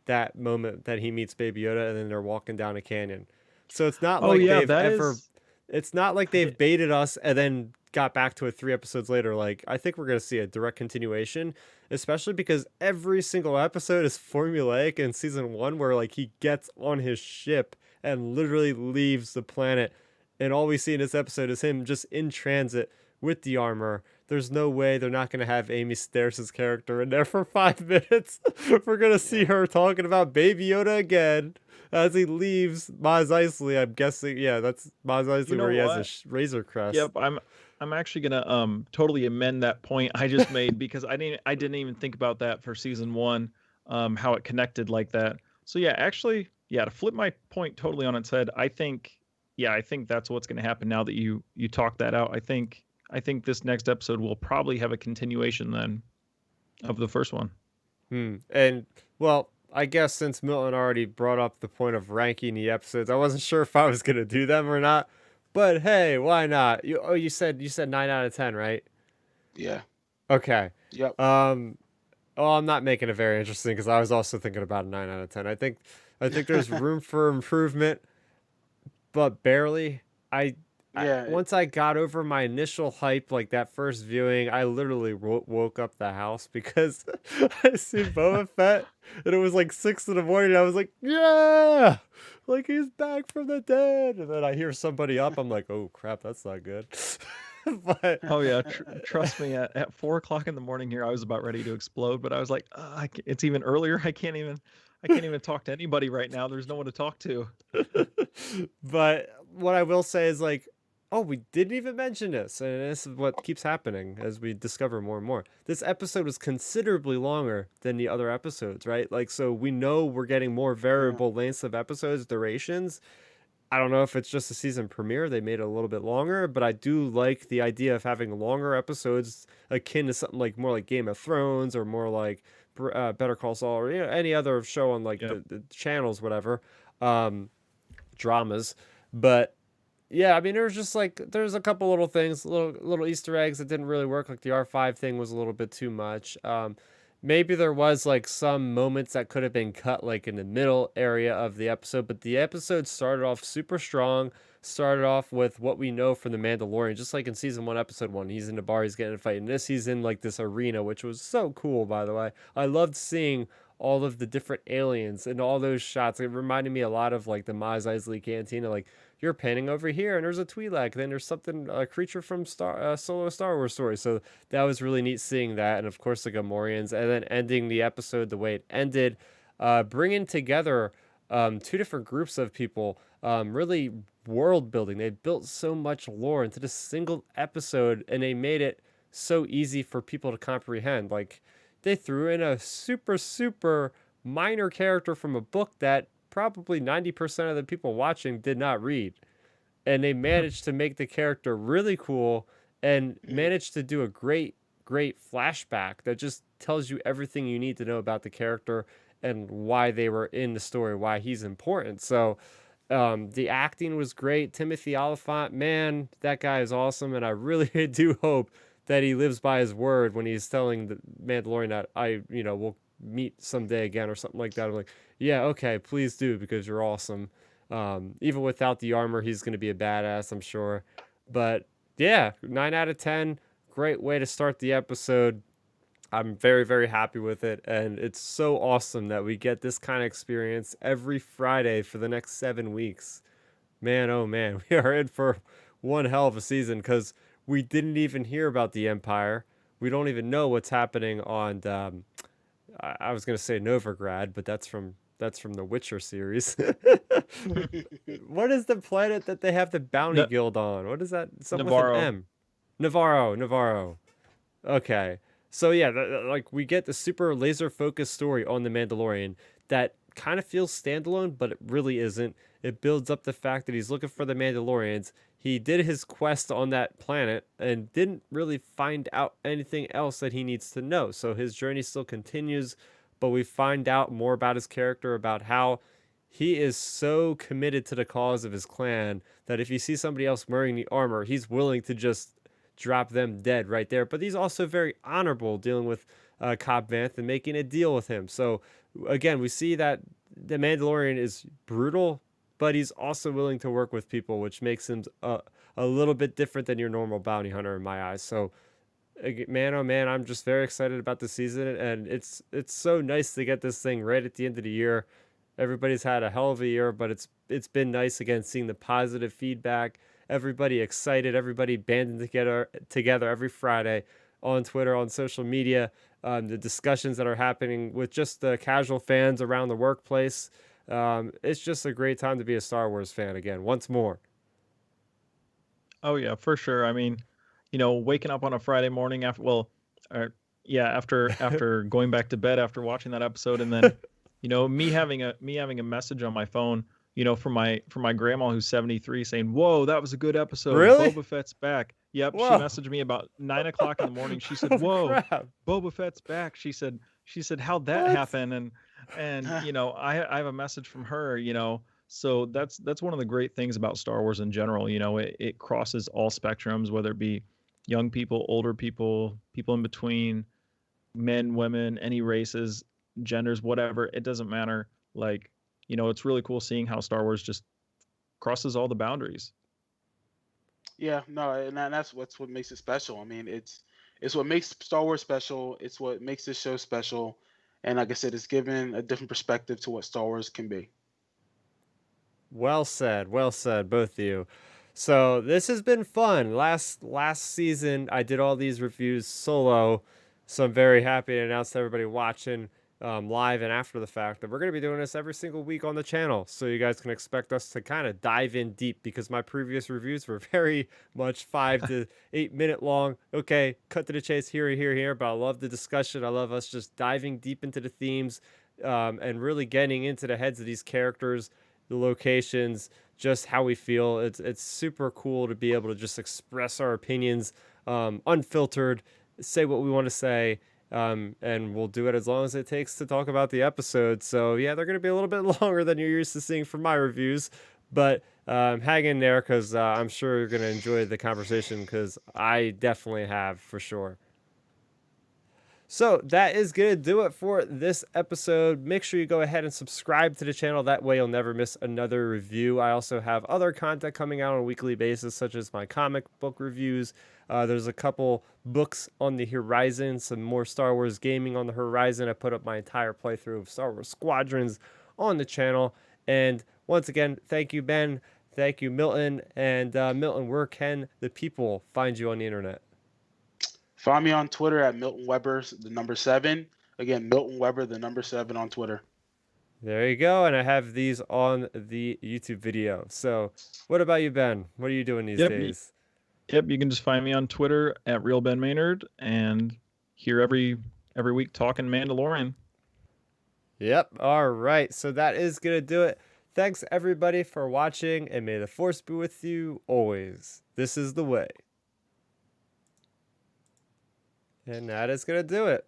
that moment that he meets Baby Yoda, and then they're walking down a canyon. So it's not Oh like yeah, they've that ever. is. It's not like they've baited us and then got back to it 3 episodes later. Like, I think we're gonna see a direct continuation, especially because every single episode is formulaic in season 1, where like he gets on his ship and literally leaves the planet, and all we see in this episode is him just in transit with the armor. There's no way they're not gonna have Amy Sedaris' character in there for 5 minutes. We're gonna see Yeah. her talking about Baby Yoda again as he leaves Mos Eisley. I'm guessing, yeah, that's Mos You Eisley know where he has a what? razor crest. Yep, I'm actually gonna totally amend that point I just made, because I didn't even think about that for season 1, how it connected like that. So yeah, actually, yeah, to flip my point totally on its head, I think that's what's gonna happen now that you talk that out. I think this next episode will probably have a continuation then of the first one. And well, I guess since Milton already brought up the point of ranking the episodes, I wasn't sure if I was gonna do them or not. But hey, why not? You said 9 out of 10, right? Yeah. Okay. Yep. Oh, I'm not making it very interesting because I was also thinking about a 9 out of 10. I think there's room for improvement, but barely. Yeah. Once I got over my initial hype, like that first viewing, I literally woke up the house because I see Boba Fett, and it was like 6 in the morning. I was like, yeah, like he's back from the dead. And then I hear somebody up. I'm like, oh crap, that's not good. But Oh yeah, trust me. At 4 o'clock in the morning here, I was about ready to explode, but I was like, it's even earlier. I can't even talk to anybody right now. There's no one to talk to. but what I will say is like, oh, we didn't even mention this, and this is what keeps happening as we discover more and more. This episode was considerably longer than the other episodes, right? Like, so we know we're getting more variable lengths of episodes, durations. I don't know if it's just a season premiere, they made it a little bit longer, but I do like the idea of having longer episodes akin to something like more like Game of Thrones or more like Better Call Saul, or any other show on like Yep. the channels, whatever, dramas. But yeah, I mean, there's a couple little things, little Easter eggs that didn't really work. Like the R5 thing was a little bit too much. Maybe there was like some moments that could have been cut like in the middle area of the episode, but the episode started off super strong. Started off with what we know from the Mandalorian, just like in season 1, episode 1. He's in the bar, he's getting a fight. In this, he's in like this arena, which was so cool, by the way. I loved seeing all of the different aliens and all those shots. It reminded me a lot of like the Mos Eisley Cantina. Like, you're panning over here and there's a Twi'lek, then there's something, a creature from Solo Star Wars story. So that was really neat seeing that, and of course the Gamorreans, and then ending the episode the way it ended, bringing together 2 different groups of people, really world building. They built so much lore into this single episode, and they made it so easy for people to comprehend. Like, they threw in a super minor character from a book that probably 90% of the people watching did not read, and they managed to make the character really cool and managed to do a great flashback that just tells you everything you need to know about the character and why they were in the story, why he's important. So The acting was great. Timothy Oliphant, man, that guy is awesome, and I really do hope that he lives by his word when he's telling the Mandalorian that we'll meet someday again or something like that. I'm like, yeah, okay, please do, because you're awesome. Even without the armor, he's going to be a badass, I'm sure. But yeah, 9 out of 10. Great way to start the episode. I'm very, very happy with it. And it's so awesome that we get this kind of experience every Friday for the next 7 weeks. Man, oh man, we are in for one hell of a season because we didn't even hear about the Empire. We don't even know what's happening on. I was gonna say Novigrad, but that's from the Witcher series. What is the planet that they have the bounty Na- guild on? What is that? Something with an Navarro. M. Navarro. Okay. So yeah, like we get the super laser focused story on the Mandalorian that kind of feels standalone, but it really isn't. It builds up the fact that he's looking for the Mandalorians. He did his quest on that planet and didn't really find out anything else that he needs to know. So his journey still continues, but we find out more about his character, about how he is so committed to the cause of his clan that if he sees somebody else wearing the armor, he's willing to just drop them dead right there. But he's also very honorable dealing with Cobb Vanth and making a deal with him. So again, we see that the Mandalorian is brutal, but he's also willing to work with people, which makes him a little bit different than your normal bounty hunter in my eyes. So man, oh man, I'm just very excited about the season, and it's so nice to get this thing right at the end of the year. Everybody's had a hell of a year, but it's been nice again seeing the positive feedback. Everybody excited, everybody banding together every Friday on Twitter, on social media. The discussions that are happening with just the casual fans around the workplace. It's just a great time to be a Star Wars fan again, once more. Oh yeah, for sure. I mean, waking up on a Friday morning after going back to bed after watching that episode, and then, me having a message on my phone, from my grandma who's 73 saying, "Whoa, that was a good episode. Really? Boba Fett's back." Yep, she Whoa. messaged me about 9 o'clock in the morning. She said, Oh, "Whoa, crap. Boba Fett's back." She said, "How'd that What? happen?" And I have a message from her. So that's one of the great things about Star Wars in general. It crosses all spectrums, whether it be young people, older people, people in between, men, women, any races, genders, whatever. It doesn't matter. Like, it's really cool seeing how Star Wars just crosses all the boundaries. Yeah, no, and that's what makes it special. I mean, it's what makes Star Wars special. It's what makes this show special. And like I said, it's given a different perspective to what Star Wars can be. Well said, both of you. So this has been fun. Last season, I did all these reviews solo, so I'm very happy to announce to everybody watching live and after the fact that we're going to be doing this every single week on the channel. So you guys can expect us to kind of dive in deep because my previous reviews were very much 5 to 8 minute long. Okay, cut to the chase here. But I love the discussion. I love us just diving deep into the themes and really getting into the heads of these characters, the locations, just how we feel. It's super cool to be able to just express our opinions unfiltered, say what we want to say, and we'll do it as long as it takes to talk about the episode. So yeah, they're going to be a little bit longer than you're used to seeing from my reviews, but hang in there because I'm sure you're going to enjoy the conversation because I definitely have for sure. So that is going to do it for this episode. Make sure you go ahead and subscribe to the channel. That way you'll never miss another review. I also have other content coming out on a weekly basis, such as my comic book reviews. There's a couple books on the horizon, some more Star Wars gaming on the horizon. I put up my entire playthrough of Star Wars Squadrons on the channel. And once again, thank you, Ben. Thank you, Milton. And Milton, where can the people find you on the internet? Find me on Twitter at Milton Weber, the number 7. Again, Milton Weber, the number 7 on Twitter. There you go. And I have these on the YouTube video. So what about you, Ben? What are you doing these days? Yep, you can just find me on Twitter at Real Ben Maynard and here every week talking Mandalorian. Yep. All right. So that is going to do it. Thanks, everybody, for watching, and may the Force be with you always. This is the way. And that is going to do it.